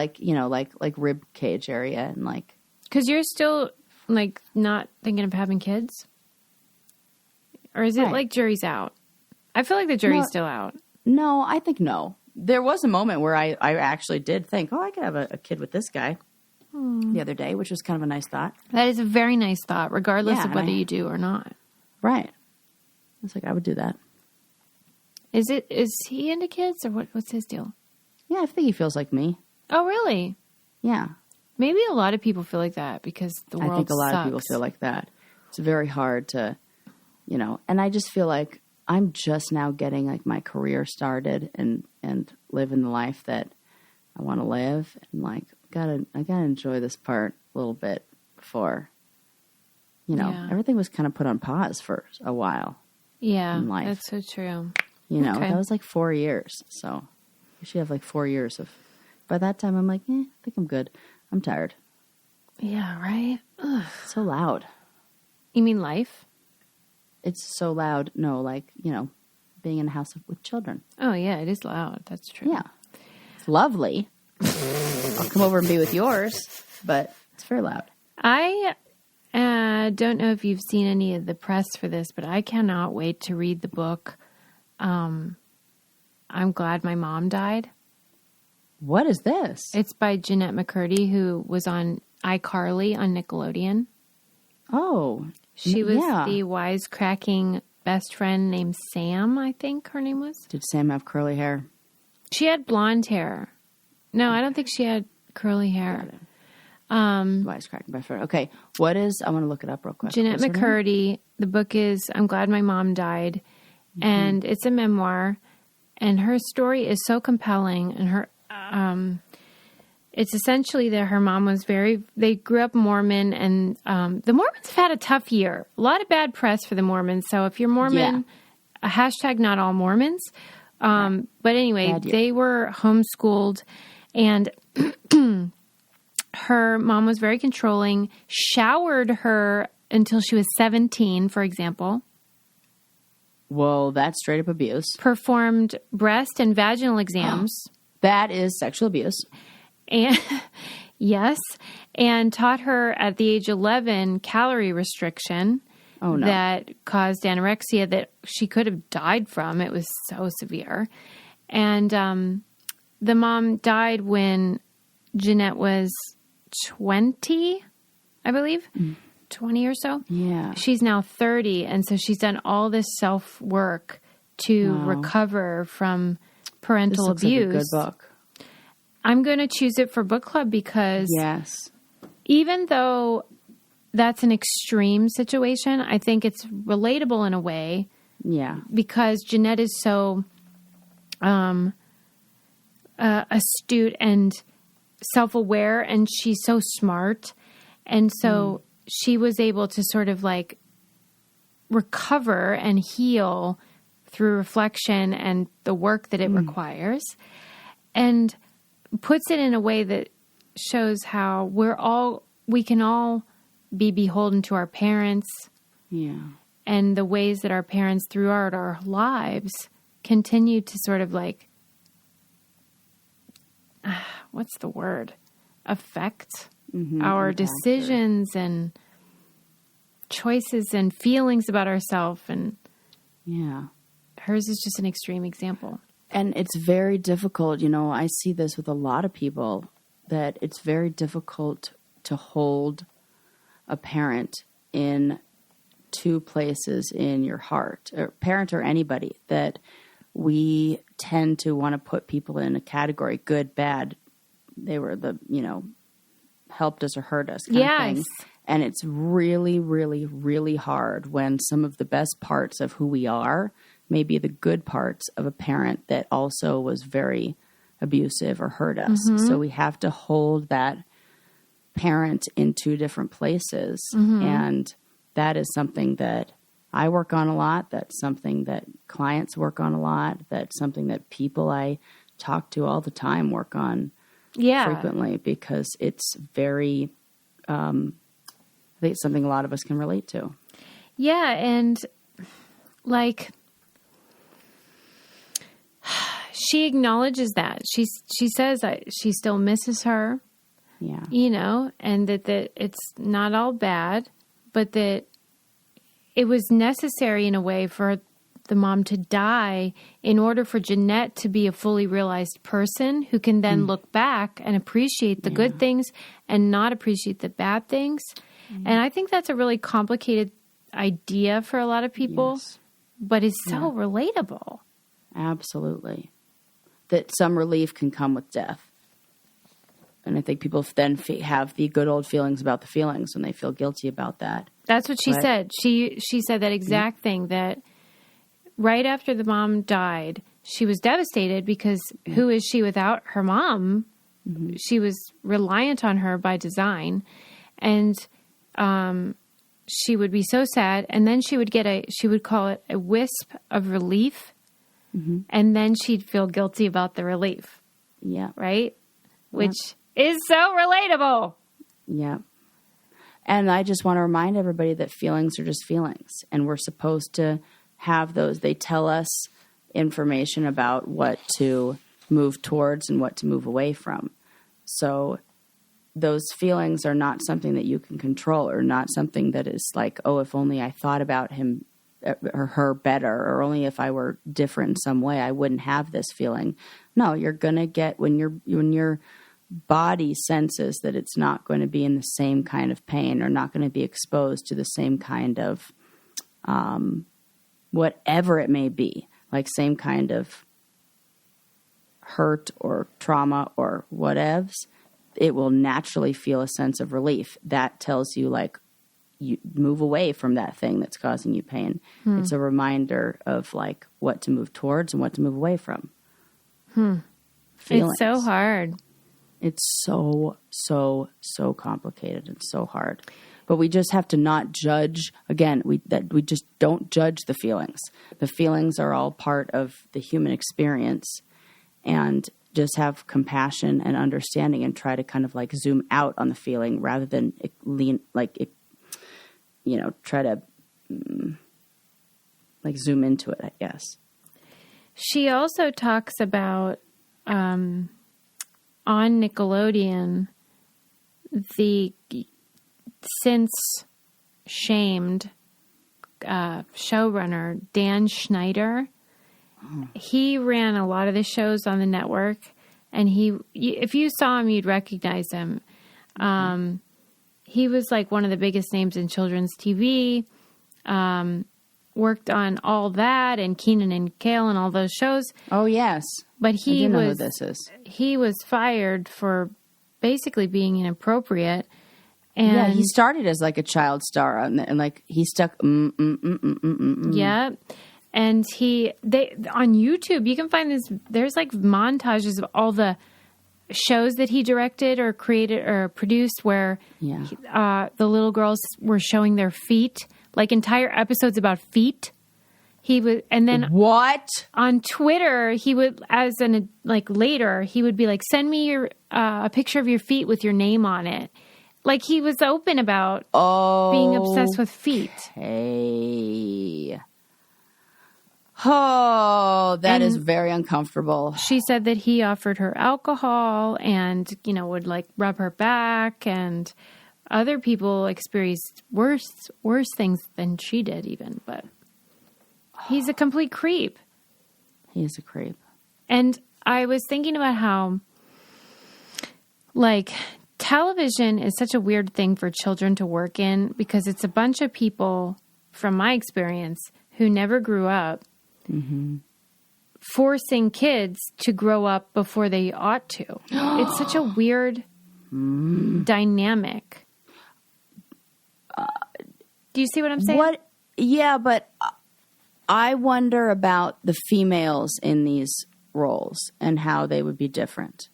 [SPEAKER 1] rib cage area and
[SPEAKER 2] Because you're still not thinking of having kids? Or is it jury's out? I feel like the jury's still out.
[SPEAKER 1] No, I think no. There was a moment where I actually did think, I could have a kid with this guy the other day, which was kind of a nice thought.
[SPEAKER 2] That is a very nice thought, regardless of whether you do or not.
[SPEAKER 1] Right. It's I would do that.
[SPEAKER 2] Is he into kids or what's his deal?
[SPEAKER 1] Yeah, I think he feels like me.
[SPEAKER 2] Oh, really?
[SPEAKER 1] Yeah.
[SPEAKER 2] Maybe a lot of people feel like that because the world
[SPEAKER 1] I think a lot
[SPEAKER 2] sucks.
[SPEAKER 1] of people feel like that. It's very hard to, and I just feel like I'm just now getting my career started and living the life that I want to live. And I gotta enjoy this part a little bit before, everything was kind of put on pause for a while.
[SPEAKER 2] Yeah,
[SPEAKER 1] in life.
[SPEAKER 2] that's so true.
[SPEAKER 1] That was 4 years. So you should have 4 years of, by that time I'm I think I'm good. I'm tired.
[SPEAKER 2] Yeah, right? Ugh.
[SPEAKER 1] So loud.
[SPEAKER 2] You mean life?
[SPEAKER 1] it's so loud. No, like, being in a house with children.
[SPEAKER 2] Oh, yeah, it is loud. That's true.
[SPEAKER 1] Yeah. It's lovely. I'll come over and be with yours, but it's very loud.
[SPEAKER 2] I don't know if you've seen any of the press for this, but I cannot wait to read the book, I'm Glad My Mom Died.
[SPEAKER 1] What is this?
[SPEAKER 2] It's by Jennette McCurdy, who was on iCarly on Nickelodeon.
[SPEAKER 1] Oh.
[SPEAKER 2] She was the wisecracking best friend named Sam, I think her name was.
[SPEAKER 1] Did Sam have curly hair?
[SPEAKER 2] She had blonde hair. No, I don't think she had curly hair.
[SPEAKER 1] Wisecracking best friend. Okay. What is, I want to look it up real quick.
[SPEAKER 2] Jennette McCurdy. The book is I'm Glad My Mom Died. Mm-hmm. And it's a memoir. And her story is so compelling. And her, it's essentially that her mom was they grew up Mormon, and the Mormons have had a tough year. A lot of bad press for the Mormons. So if you're Mormon, hashtag not all Mormons. But anyway, they were homeschooled, and her mom was very controlling, showered her until she was 17, for example.
[SPEAKER 1] Well, that's straight up abuse.
[SPEAKER 2] Performed breast and vaginal exams.
[SPEAKER 1] That is sexual abuse.
[SPEAKER 2] And yes, and taught her at the age of 11 calorie restriction that caused anorexia that she could have died from. It was so severe. And the mom died when Jennette was 20, I believe, 20 or so.
[SPEAKER 1] Yeah.
[SPEAKER 2] She's now 30, and so she's done all this self-work to recover from parental abuse.
[SPEAKER 1] Like a good book.
[SPEAKER 2] I'm going to choose it for book club because even though that's an extreme situation, I think it's relatable in a way.
[SPEAKER 1] Yeah.
[SPEAKER 2] Because Jennette is so astute and self-aware, and she's so smart. And so she was able to sort of like recover and heal through reflection and the work that it requires. And puts it in a way that shows how we can all be beholden to our parents.
[SPEAKER 1] Yeah.
[SPEAKER 2] And the ways that our parents throughout our lives continue to sort of like, what's the word? Affect our decisions and choices and feelings about ourselves. And hers is just an extreme example.
[SPEAKER 1] And it's very difficult, I see this with a lot of people, that it's very difficult to hold a parent in two places in your heart, or parent or anybody, that we tend to want to put people in a category, good, bad. They were helped us or hurt us kind of thing. And it's really, really, really hard when some of the best parts of who we are maybe the good parts of a parent that also was very abusive or hurt us. So we have to hold that parent in two different places. And that is something that I work on a lot. That's something that clients work on a lot. That's something that people I talk to all the time work on frequently, because it's very, I think it's something a lot of us can relate to.
[SPEAKER 2] Yeah. And like, she acknowledges that. She says that she still misses her. Yeah. And that it's not all bad, but that it was necessary in a way for the mom to die in order for Jennette to be a fully realized person who can then look back and appreciate the good things and not appreciate the bad things. And I think that's a really complicated idea for a lot of people, but it's so relatable.
[SPEAKER 1] Absolutely. That some relief can come with death. And I think people then have the good old feelings about the feelings when they feel guilty about that.
[SPEAKER 2] That's what she said. She said that exact thing, that right after the mom died, she was devastated because who is she without her mom? She was reliant on her by design. And she would be so sad. And then she would she would call it a wisp of relief. And then she'd feel guilty about the relief. Yeah. Right? Which is so relatable.
[SPEAKER 1] Yeah. And I just want to remind everybody that feelings are just feelings, and we're supposed to have those. They tell us information about what to move towards and what to move away from. So those feelings are not something that you can control, or not something that is like, oh, if only I thought about him or her better, or only if I were different in some way, I wouldn't have this feeling. No, you're going to get, when your body senses that it's not going to be in the same kind of pain, or not going to be exposed to the same kind of whatever it may be, like same kind of hurt or trauma or whatevs, it will naturally feel a sense of relief. That tells you, like, you move away from that thing that's causing you pain. It's a reminder of, like, what to move towards and what to move away from. Feelings.
[SPEAKER 2] It's so hard.
[SPEAKER 1] It's so complicated and so hard. But we just have to not judge. Again, we just don't judge the feelings. The feelings are all part of the human experience, and just have compassion and understanding, and try to kind of like zoom out on the feeling rather than try to like zoom into it, I guess.
[SPEAKER 2] She also talks about on Nickelodeon, the since shamed showrunner Dan Schneider. He ran a lot of the shows on the network, and if you saw him, you'd recognize him. He was like one of the biggest names in children's TV, worked on All That and Kenan and Kel and all those shows.
[SPEAKER 1] Oh, yes.
[SPEAKER 2] But
[SPEAKER 1] I do know who this is.
[SPEAKER 2] He was fired for basically being inappropriate. And
[SPEAKER 1] yeah, he started as like a child star, and like he stuck.
[SPEAKER 2] Yeah. And on YouTube, you can find this, there's like montages of all the shows that he directed or created or produced where the little girls were showing their feet, like entire episodes about feet. He would, and then
[SPEAKER 1] what
[SPEAKER 2] on Twitter, he would, later, he would be like, send me a picture of your feet with your name on it. Like, he was open about being obsessed with feet.
[SPEAKER 1] Hey. Oh, that is very uncomfortable.
[SPEAKER 2] She said that he offered her alcohol and, would like rub her back, and other people experienced worse things than she did even, but he's a complete creep.
[SPEAKER 1] He is a creep.
[SPEAKER 2] And I was thinking about how, like, television is such a weird thing for children to work in, because it's a bunch of people, from my experience, who never grew up. Mm-hmm. Forcing kids to grow up before they ought to. It's such a weird dynamic. Do you see what I'm saying?
[SPEAKER 1] Yeah, but I wonder about the females in these roles and how they would be different.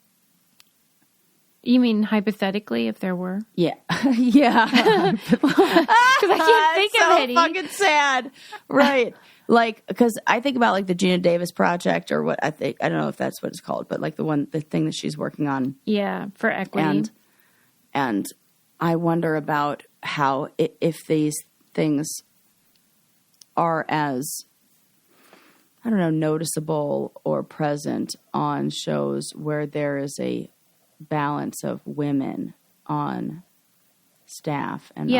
[SPEAKER 2] You mean hypothetically, if there were?
[SPEAKER 1] Yeah. Yeah.
[SPEAKER 2] Because I can't think of any.
[SPEAKER 1] So fucking sad. Right. Like, because I think about like the Gina Davis project, or what I don't know if that's what it's called, but like the thing that she's working on.
[SPEAKER 2] Yeah, for equity.
[SPEAKER 1] And I wonder about how, if these things are as, I don't know, noticeable or present on shows where there is a balance of women on staff. And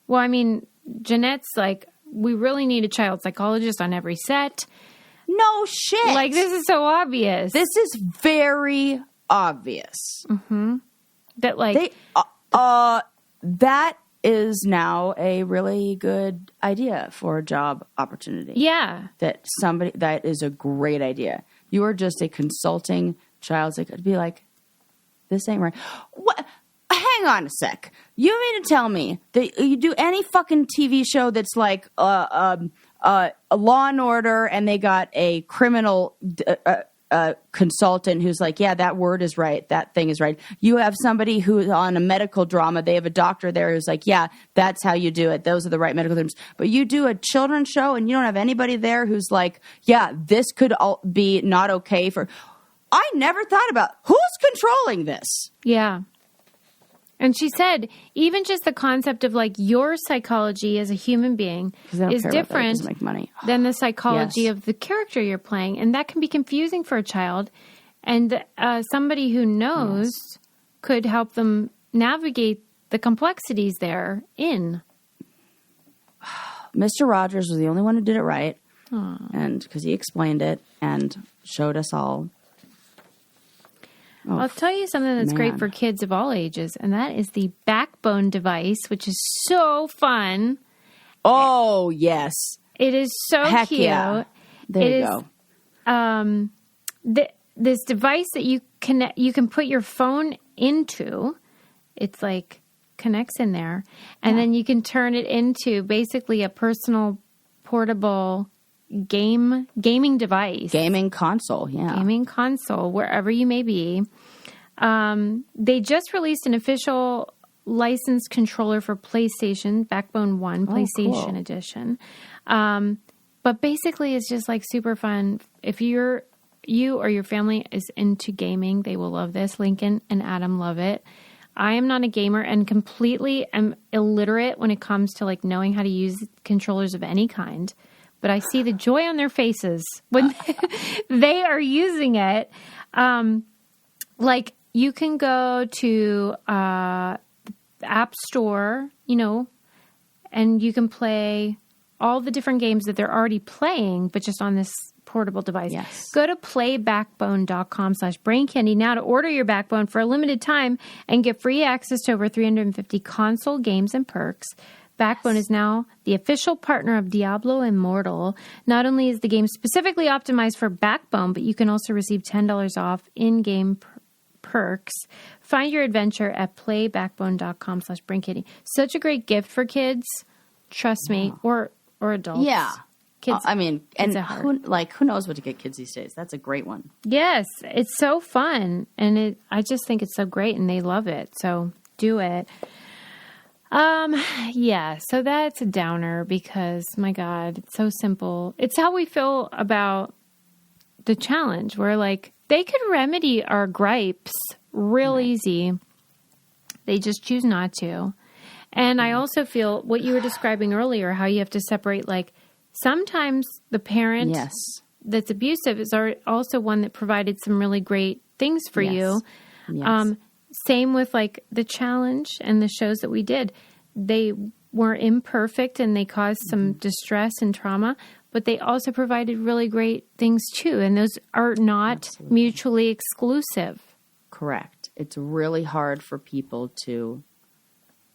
[SPEAKER 2] well, I mean, Jennette's like, we really need a child psychologist on every set.
[SPEAKER 1] No shit.
[SPEAKER 2] Like, this is so obvious.
[SPEAKER 1] This is very obvious.
[SPEAKER 2] Mm-hmm. That like
[SPEAKER 1] that is now a really good idea for a job opportunity.
[SPEAKER 2] Yeah.
[SPEAKER 1] That is a great idea. You are just a consulting child psychologist. Be like, this ain't right. What? Hang on a sec. You mean to tell me that you do any fucking TV show that's like a Law and Order, and they got a criminal consultant who's like, yeah, that word is right, that thing is right. You have somebody who's on a medical drama. They have a doctor there who's like, yeah, that's how you do it. Those are the right medical terms. But you do a children's show, and you don't have anybody there who's like, yeah, this could all be not okay for. I never thought about who's controlling this.
[SPEAKER 2] Yeah. And she said, even just the concept of like your psychology as a human being is different
[SPEAKER 1] make money.
[SPEAKER 2] than the psychology of the character you're playing. And that can be confusing for a child. And somebody who knows could help them navigate the complexities therein.
[SPEAKER 1] Mr. Rogers was the only one who did it right. And because he explained it and showed us all.
[SPEAKER 2] I'll tell you something that's great for kids of all ages, and that is the Backbone device, which is so fun.
[SPEAKER 1] Oh, yes.
[SPEAKER 2] It is so cute.
[SPEAKER 1] Yeah. There you go.
[SPEAKER 2] This device that you can put your phone into. It's like connects in there, and then you can turn it into basically a personal portable gaming device.
[SPEAKER 1] Gaming console, yeah.
[SPEAKER 2] Gaming console, wherever you may be. They just released an official licensed controller for PlayStation, Backbone 1, PlayStation Edition. But basically, it's just like super fun. If you or your family is into gaming, they will love this. Lincoln and Adam love it. I am not a gamer and completely am illiterate when it comes to like knowing how to use controllers of any kind. But I see the joy on their faces when they are using it. Like you can go to the App Store, and you can play all the different games that they're already playing, but just on this portable device.
[SPEAKER 1] Yes.
[SPEAKER 2] Go to playbackbone.com/braincandy now to order your Backbone for a limited time and get free access to over 350 console games and perks. Backbone is now the official partner of Diablo Immortal. Not only is the game specifically optimized for Backbone, but you can also receive $10 off in-game perks. Find your adventure at playbackbone.com/braincandy. Such a great gift for kids. Trust me, or adults.
[SPEAKER 1] Yeah.
[SPEAKER 2] Kids,
[SPEAKER 1] and who knows what to get kids these days? That's a great one.
[SPEAKER 2] Yes, it's so fun, and I just think it's so great, and they love it. So do it. Yeah, so that's a downer because, my God, it's so simple. It's how we feel about the challenge. We're like, they could remedy our gripes real easy. They just choose not to. And I also feel what you were describing earlier, how you have to separate, like, sometimes the parent that's abusive is also one that provided some really great things for you. Yes. Same with like the challenge and the shows that we did. They were imperfect and they caused some distress and trauma, but they also provided really great things too. And those are not mutually exclusive.
[SPEAKER 1] Correct. It's really hard for people to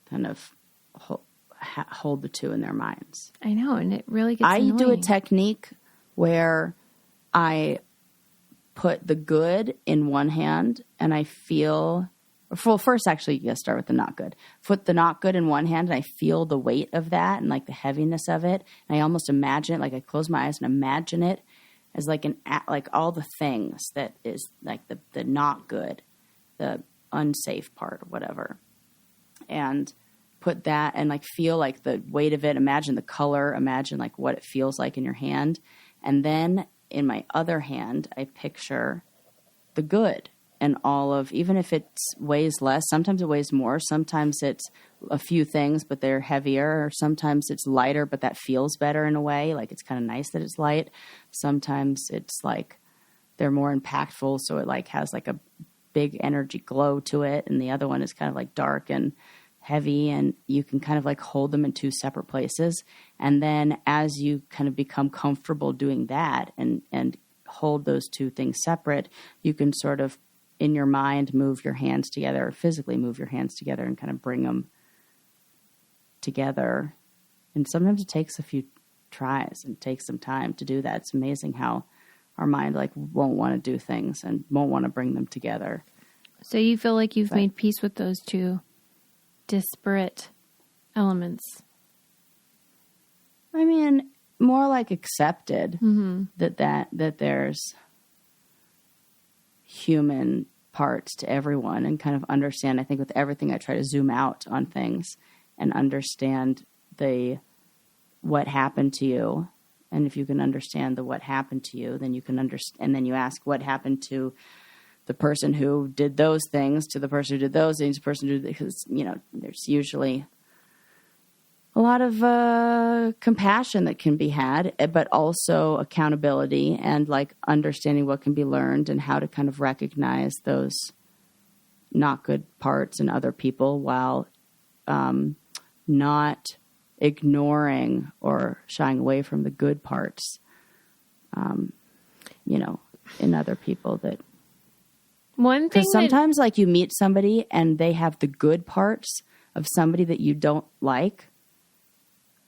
[SPEAKER 1] kind of hold the two in their minds.
[SPEAKER 2] I know. And it really gets annoying.
[SPEAKER 1] I do a technique where I put the good in one hand and I feel... Well, first, actually, you start with the not good. Put the not good in one hand, and I feel the weight of that and like the heaviness of it. And I almost imagine it, like I close my eyes and imagine it as like like all the things that is like the not good, the unsafe part, or whatever. And put that and like feel like the weight of it. Imagine the color. Imagine like what it feels like in your hand. And then in my other hand, I picture the good. And all of, even if it weighs less, sometimes it weighs more. Sometimes it's a few things, but they're heavier. Or sometimes it's lighter, but that feels better in a way. Like it's kind of nice that it's light. Sometimes it's like they're more impactful. So it like has like a big energy glow to it. And the other one is kind of like dark and heavy. And you can kind of like hold them in two separate places. And then as you kind of become comfortable doing that and hold those two things separate, you can sort of in your mind, move your hands together, or physically move your hands together and kind of bring them together. And sometimes it takes a few tries and takes some time to do that. It's amazing how our mind like won't want to do things and won't want to bring them together.
[SPEAKER 2] So you feel like you've made peace with those two disparate elements?
[SPEAKER 1] I mean, more like accepted that there's human parts to everyone and kind of understand. I think with everything I try to zoom out on things and understand what happened to you. And if you can understand what happened to you, then you can understand. And then you ask what happened to the person who did those things to the person who did those things, the person who did, because, there's usually a lot of compassion that can be had, but also accountability and like understanding what can be learned and how to kind of recognize those not good parts in other people while not ignoring or shying away from the good parts, in other people. That
[SPEAKER 2] one thing,
[SPEAKER 1] because sometimes like you meet somebody and they have the good parts of somebody that you don't like.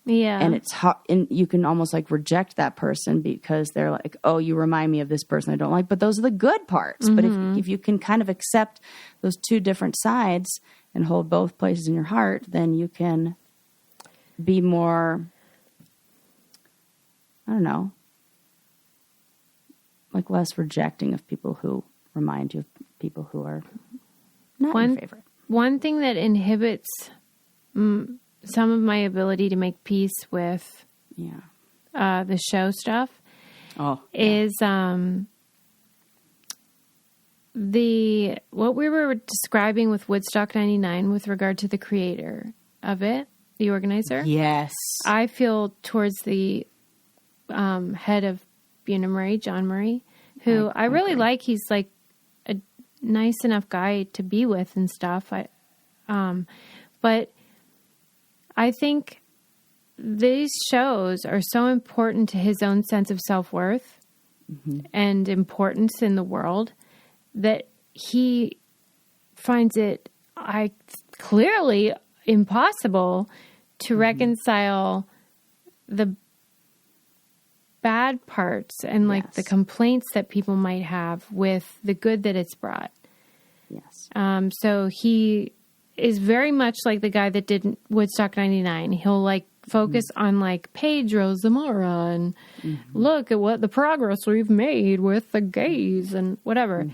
[SPEAKER 2] Yeah.
[SPEAKER 1] And it's hard, and you can almost like reject that person because they're like, oh, you remind me of this person I don't like, but those are the good parts. But if you can kind of accept those two different sides and hold both places in your heart, then you can be more, I don't know, like less rejecting of people who remind you of people who are not your favorite.
[SPEAKER 2] One thing that inhibits some of my ability to make peace with the show stuff is what we were describing with Woodstock 99 with regard to the creator of it, the organizer.
[SPEAKER 1] Yes.
[SPEAKER 2] I feel towards the head of Wiener, John Murray, who I really like. He's like a nice enough guy to be with and stuff. But I think these shows are so important to his own sense of self-worth and importance in the world that he finds it clearly impossible to reconcile the bad parts and like the complaints that people might have with the good that it's brought.
[SPEAKER 1] Yes.
[SPEAKER 2] So he is very much like the guy that did Woodstock 99. He'll like focus on like Pedro Zamora and look at what the progress we've made with the gays and whatever.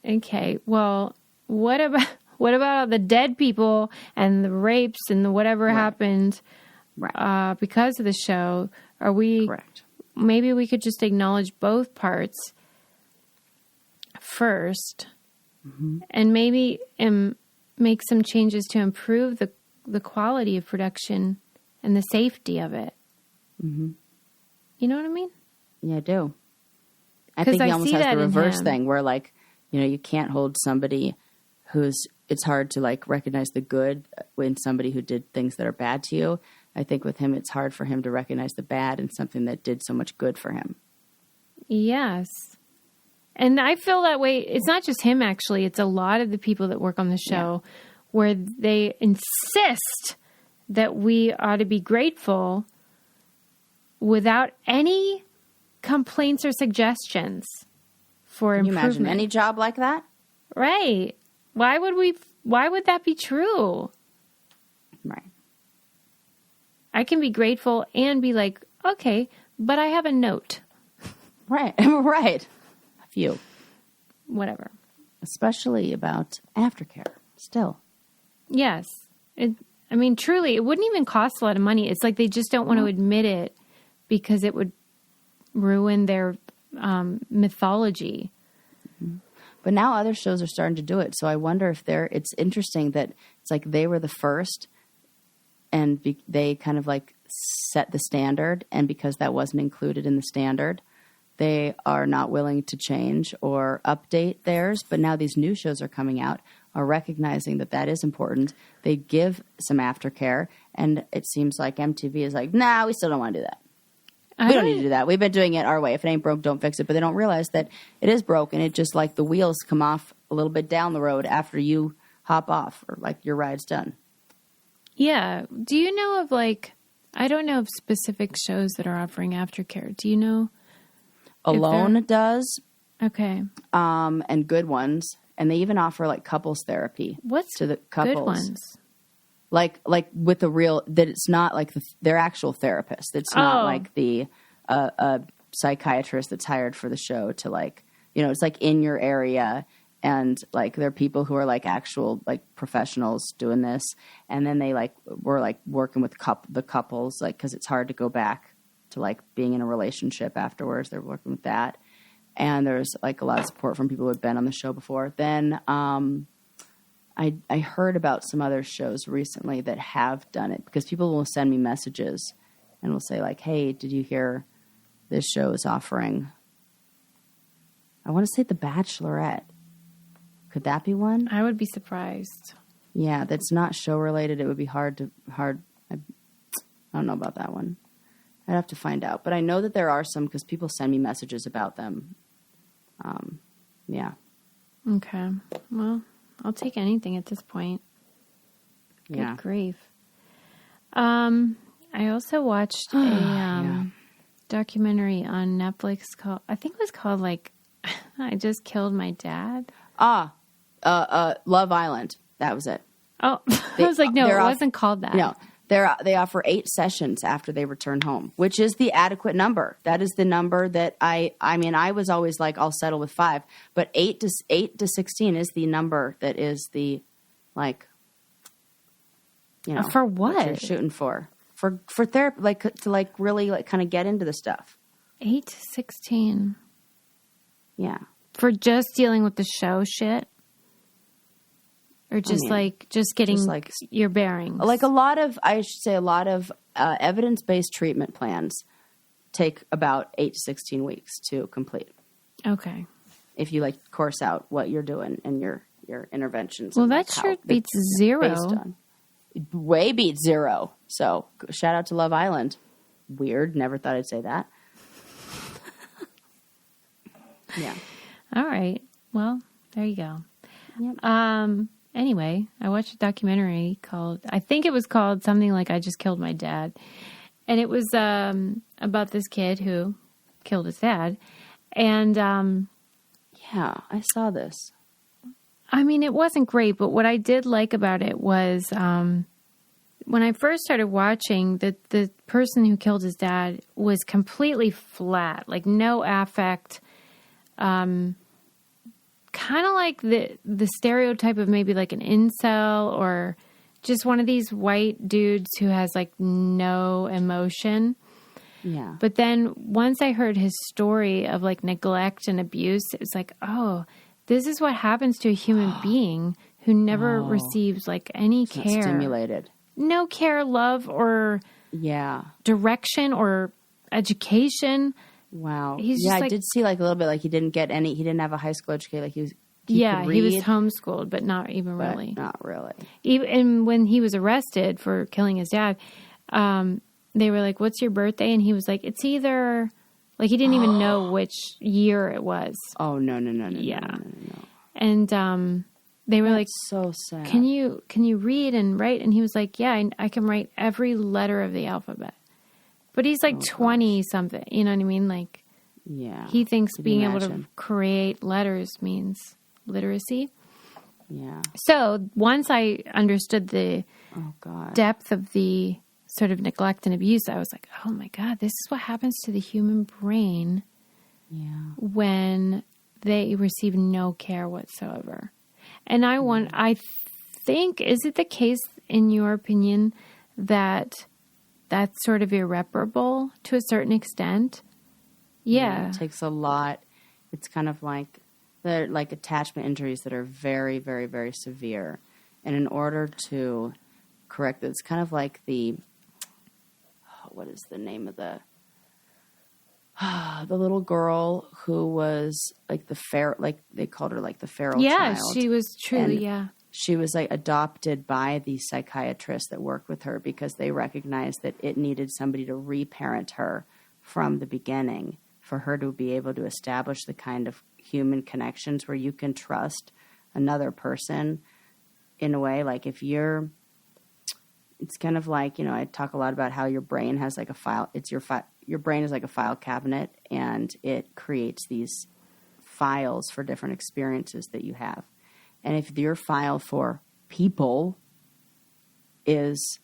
[SPEAKER 2] Okay. Well, what about the dead people and the rapes and the whatever happened because of the show? Are we,
[SPEAKER 1] correct?
[SPEAKER 2] Maybe we could just acknowledge both parts first and maybe make some changes to improve the quality of production and the safety of it. You know what I mean?
[SPEAKER 1] Yeah, I do. I think he almost has the reverse thing where like, you can't hold somebody it's hard to like recognize the good in somebody who did things that are bad to you. I think with him, it's hard for him to recognize the bad in something that did so much good for him. Yes.
[SPEAKER 2] And I feel that way. It's not just him, actually. It's a lot of the people that work on the show where they insist that we ought to be grateful without any complaints or suggestions for improvement.
[SPEAKER 1] Can you imagine any job like that?
[SPEAKER 2] Right. Why would that be true?
[SPEAKER 1] Right.
[SPEAKER 2] I can be grateful and be like, okay, but I have a note.
[SPEAKER 1] Right. Right. A few.
[SPEAKER 2] Whatever.
[SPEAKER 1] Especially about aftercare still.
[SPEAKER 2] Yes. Truly, it wouldn't even cost a lot of money. It's like they just don't want to admit it because it would ruin their mythology.
[SPEAKER 1] But now other shows are starting to do it. So I wonder if it's interesting that it's like they were the first and they kind of like set the standard. And because that wasn't included in the standard, they are not willing to change or update theirs. But now these new shows are coming out, are recognizing that is important. They give some aftercare. And it seems like MTV is like, nah, we still don't want to do that. We don't need to do that. We've been doing it our way. If it ain't broke, don't fix it. But they don't realize that it is broke, and it just like the wheels come off a little bit down the road after you hop off or like your ride's done.
[SPEAKER 2] Yeah. Do you know of like, I don't know of specific shows that are offering aftercare. Do you know?
[SPEAKER 1] Alone does.
[SPEAKER 2] Okay.
[SPEAKER 1] And good ones. And they even offer like couples therapy.
[SPEAKER 2] What's
[SPEAKER 1] to the couples?
[SPEAKER 2] Good ones?
[SPEAKER 1] Like with the real, that it's not like their actual therapist. It's not like the psychiatrist that's hired for the show to like, it's like in your area, and like there are people who are like actual like professionals doing this, and then they like were like working with the couples, like because it's hard to go back to like being in a relationship afterwards. They're working with that, and there's like a lot of support from people who had been on the show before. Then I heard about some other shows recently that have done it, because people will send me messages and will say like, hey, did you hear this show is offering, I want to say The Bachelorette. Could that be one?
[SPEAKER 2] I would be surprised.
[SPEAKER 1] Yeah, that's not show related. It would be hard. I don't know about that one. I'd have to find out. But I know that there are some, because people send me messages about them. Yeah.
[SPEAKER 2] Okay. Well, I'll take anything at this point.
[SPEAKER 1] Yeah.
[SPEAKER 2] Good grief. I also watched a documentary on Netflix called, I think it was called like, I Just Killed My Dad.
[SPEAKER 1] Love Island. That was it.
[SPEAKER 2] Oh, I was like, no, it wasn't called that.
[SPEAKER 1] No, they offer 8 sessions after they return home, which is the adequate number. That is the number that I mean, I was always like, I'll settle with 5, but 8 to 16 is the number that is the, like, you know,
[SPEAKER 2] for what
[SPEAKER 1] you're shooting for therapy, like to like really like kind of get into the stuff.
[SPEAKER 2] 8 to 16.
[SPEAKER 1] Yeah.
[SPEAKER 2] For just dealing with the show shit? Or just just getting your bearings?
[SPEAKER 1] Like I should say a lot of evidence-based treatment plans take about 8 to 16 weeks to complete.
[SPEAKER 2] Okay.
[SPEAKER 1] If you like course out what you're doing and your interventions.
[SPEAKER 2] Well, that sure beats 0.
[SPEAKER 1] Way beats 0. So shout out to Love Island. Weird. Never thought I'd say that. Yeah.
[SPEAKER 2] All right. Well, there you go.
[SPEAKER 1] Yep.
[SPEAKER 2] Anyway, I watched a documentary I think it was called something like I Just Killed My Dad. And it was about this kid who killed his dad. And
[SPEAKER 1] yeah, I saw this.
[SPEAKER 2] I mean, it wasn't great, but what I did like about it was when I first started watching, the person who killed his dad was completely flat, like no affect. Kind of like the stereotype of maybe like an incel or just one of these white dudes who has like no emotion.
[SPEAKER 1] Yeah.
[SPEAKER 2] But then once I heard his story of like neglect and abuse, it was like, oh, this is what happens to a human being who never receives like any care.
[SPEAKER 1] Stimulated. No
[SPEAKER 2] care, love, or direction or education.
[SPEAKER 1] Wow.
[SPEAKER 2] He's just
[SPEAKER 1] I did see like a little bit like he didn't have a high school education. Like he could read,
[SPEAKER 2] he was homeschooled, but not even really.
[SPEAKER 1] Not really.
[SPEAKER 2] And when he was arrested for killing his dad, they were like, "What's your birthday?" And he was like, "It's either," like he didn't even know which year it was.
[SPEAKER 1] Oh no.
[SPEAKER 2] Yeah.
[SPEAKER 1] No.
[SPEAKER 2] And they were like,
[SPEAKER 1] so sad.
[SPEAKER 2] Can you read and write? And he was like, "Yeah, I can write every letter of the alphabet." But he's like 20 something, you know what I mean? Like, he thinks being able to create letters means literacy.
[SPEAKER 1] Yeah.
[SPEAKER 2] So once I understood the depth of the sort of neglect and abuse, I was like, oh my God, this is what happens to the human brain when they receive no care whatsoever. And I think, is it the case in your opinion that that's sort of irreparable to a certain extent? Yeah.
[SPEAKER 1] It takes a lot. It's kind of like they're like attachment injuries that are very, very, very severe. And in order to correct it, it's kind of like what is the name of the little girl who was like they called her like the feral child.
[SPEAKER 2] Yeah, she was truly,
[SPEAKER 1] She was like adopted by the psychiatrists that worked with her because they recognized that it needed somebody to reparent her from the beginning for her to be able to establish the kind of human connections where you can trust another person in a way. Like it's kind of like, I talk a lot about how your brain has like a file. Your brain is like a file cabinet, and it creates these files for different experiences that you have. And if your file for people is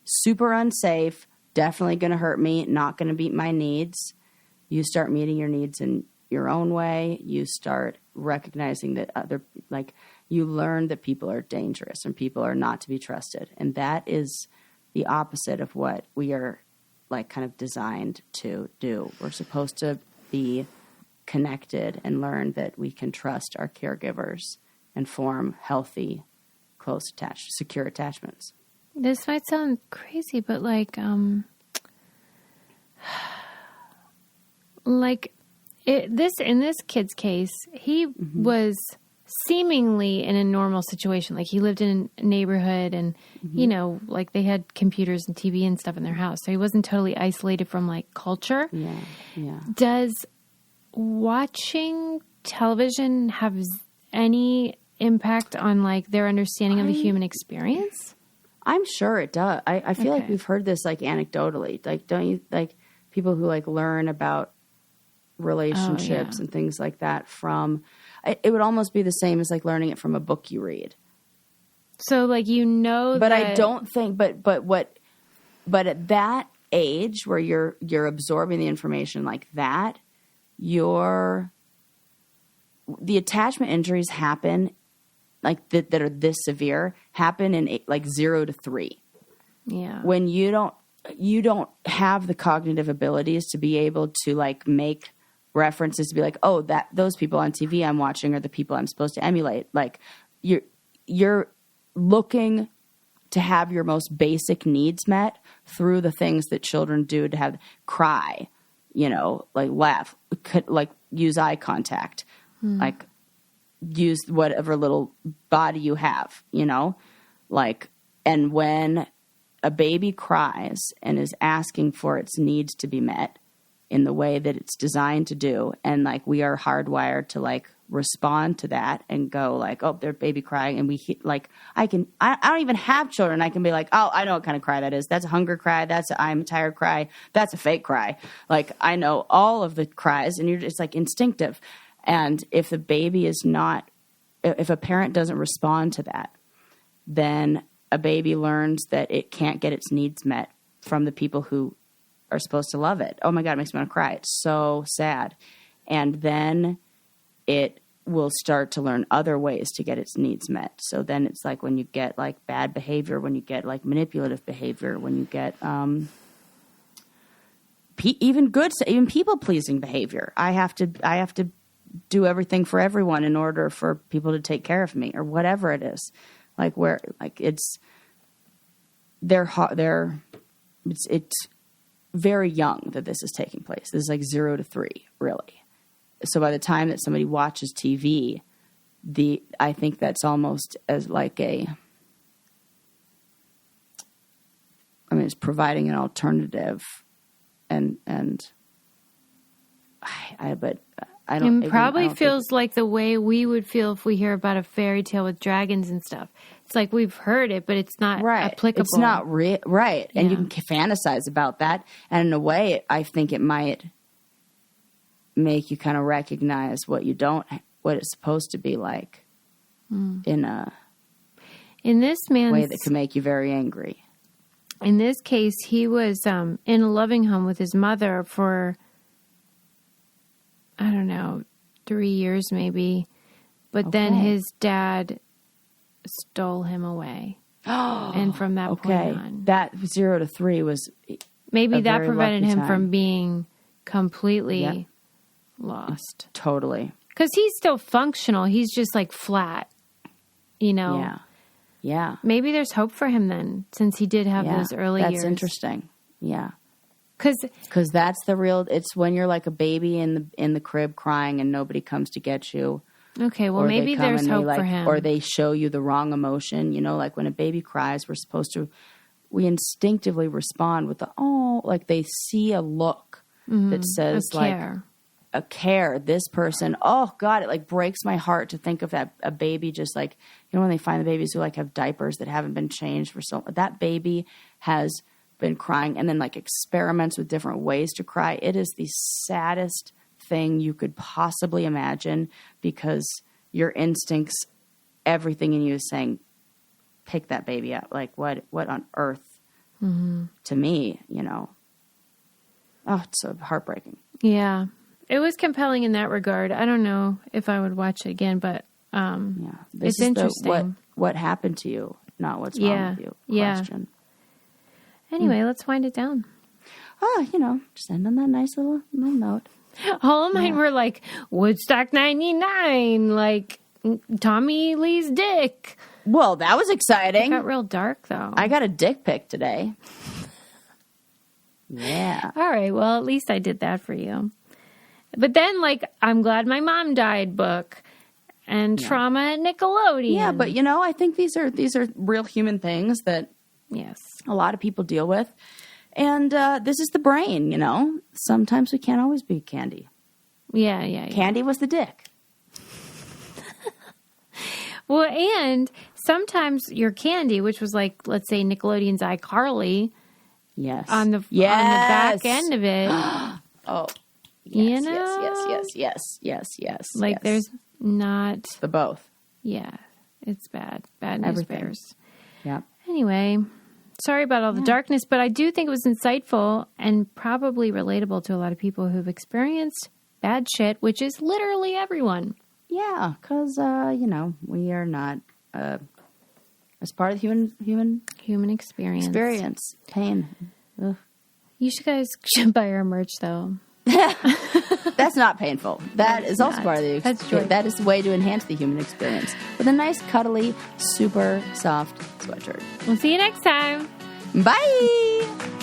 [SPEAKER 1] super unsafe, definitely going to hurt me, not going to meet my needs, you start meeting your needs in your own way. You start recognizing that you learn that people are dangerous and people are not to be trusted. And that is the opposite of what we are like kind of designed to do. We're supposed to be connected and learn that we can trust our caregivers and form healthy, close, secure attachments.
[SPEAKER 2] This might sound crazy, but like in this kid's case, he was seemingly in a normal situation. Like he lived in a neighborhood and, like they had computers and TV and stuff in their house. So he wasn't totally isolated from like culture.
[SPEAKER 1] Yeah. Yeah.
[SPEAKER 2] Does watching television have any impact on like their understanding of the human experience?
[SPEAKER 1] I'm sure it does. I feel like we've heard this like anecdotally. Like, don't you like people who like learn about relationships and things like that from, it would almost be the same as like learning it from a book you read.
[SPEAKER 2] So like,
[SPEAKER 1] but I don't think, but at that age where you're absorbing the information like that, the attachment injuries happen like that are this severe happen in like 0 to 3.
[SPEAKER 2] Yeah.
[SPEAKER 1] When you don't have the cognitive abilities to be able to like make references to be like, oh, those people on TV I'm watching are the people I'm supposed to emulate. Like you're looking to have your most basic needs met through the things that children do to have cry, like laugh, like use eye contact, like use whatever little body you have, like, and when a baby cries and is asking for its needs to be met in the way that it's designed to do, and like we are hardwired to like respond to that and go like, oh, their baby crying, and I don't even have children. I can be like, oh, I know what kind of cry that is. That's a hunger cry. That's a I'm tired cry. That's a fake cry. Like I know all of the cries, and it's like instinctive. And if the baby if a parent doesn't respond to that, then a baby learns that it can't get its needs met from the people who are supposed to love it. Oh my God, it makes me want to cry. It's so sad. And then it will start to learn other ways to get its needs met. So then it's like when you get like bad behavior, when you get like manipulative behavior, when you get even people-pleasing behavior. I have to do everything for everyone in order for people to take care of me or whatever it is. Like where, like it's very young that this is taking place. This is like 0 to 3, really. So by the time that somebody watches TV, I think that's almost as like it's providing an alternative, and I don't.
[SPEAKER 2] It probably feels like the way we would feel if we hear about a fairy tale with dragons and stuff. It's like we've heard it, but it's not applicable.
[SPEAKER 1] It's not right, and you can fantasize about that. And in a way, I think it might make you kind of recognize what it's supposed to be like in
[SPEAKER 2] this man's
[SPEAKER 1] way that can make you very angry.
[SPEAKER 2] In this case, he was in a loving home with his mother for, I don't know, 3 years maybe. But then his dad stole him away. And from that point on.
[SPEAKER 1] That 0 to 3 was
[SPEAKER 2] maybe that prevented him from being completely lost.
[SPEAKER 1] Totally.
[SPEAKER 2] Because he's still functional. He's just like flat,
[SPEAKER 1] Yeah. Yeah.
[SPEAKER 2] Maybe there's hope for him then, since he did have those early years.
[SPEAKER 1] That's interesting. Yeah.
[SPEAKER 2] Because
[SPEAKER 1] that's the real. It's when you're like a baby in the crib crying and nobody comes to get you.
[SPEAKER 2] Okay, well maybe there's hope for him.
[SPEAKER 1] Or they show you the wrong emotion. Like when a baby cries, we instinctively respond with like they see a look that says like a care. This person, oh God, it like breaks my heart to think of that a baby just like, when they find the babies who like have diapers that haven't been changed that baby has been crying and then like experiments with different ways to cry. It is the saddest thing you could possibly imagine because your instincts, everything in you is saying, pick that baby up. Like what on earth to me, oh, it's so heartbreaking.
[SPEAKER 2] Yeah. It was compelling in that regard. I don't know if I would watch it again, but it's interesting.
[SPEAKER 1] What happened to you, not what's wrong with you. Question.
[SPEAKER 2] Anyway, let's wind it down.
[SPEAKER 1] Just end on that nice little note.
[SPEAKER 2] All of mine were like Woodstock 99, like Tommy Lee's dick.
[SPEAKER 1] Well, that was
[SPEAKER 2] It
[SPEAKER 1] exciting.
[SPEAKER 2] got real dark, though.
[SPEAKER 1] I got a dick pic today. Yeah.
[SPEAKER 2] All right, well, at least I did that for you. But then, like, I'm glad my mom died book and trauma at Nickelodeon.
[SPEAKER 1] Yeah, but I think these are real human things that
[SPEAKER 2] yes,
[SPEAKER 1] a lot of people deal with. And this is the brain, Sometimes we can't always be candy.
[SPEAKER 2] Yeah.
[SPEAKER 1] Candy was the dick.
[SPEAKER 2] Well, and sometimes your candy, which was like, let's say Nickelodeon's iCarly,
[SPEAKER 1] Yes.
[SPEAKER 2] on the back end of it.
[SPEAKER 1] Oh,
[SPEAKER 2] Yes. Like
[SPEAKER 1] yes.
[SPEAKER 2] there's not.
[SPEAKER 1] The both.
[SPEAKER 2] Yeah, it's bad. Bad news
[SPEAKER 1] Everything.
[SPEAKER 2] bears.
[SPEAKER 1] Yeah.
[SPEAKER 2] Anyway, sorry about all the darkness, but I do think it was insightful and probably relatable to a lot of people who've experienced bad shit, which is literally everyone.
[SPEAKER 1] Yeah, because, we are not, as part of the human
[SPEAKER 2] experience.
[SPEAKER 1] Pain. Ugh.
[SPEAKER 2] You guys should buy our merch, though.
[SPEAKER 1] That's not painful. That is also part of the
[SPEAKER 2] That's
[SPEAKER 1] experience.
[SPEAKER 2] true.
[SPEAKER 1] That is a way to enhance the human experience with a nice, cuddly, super soft sweatshirt.
[SPEAKER 2] We'll see you next time.
[SPEAKER 1] Bye!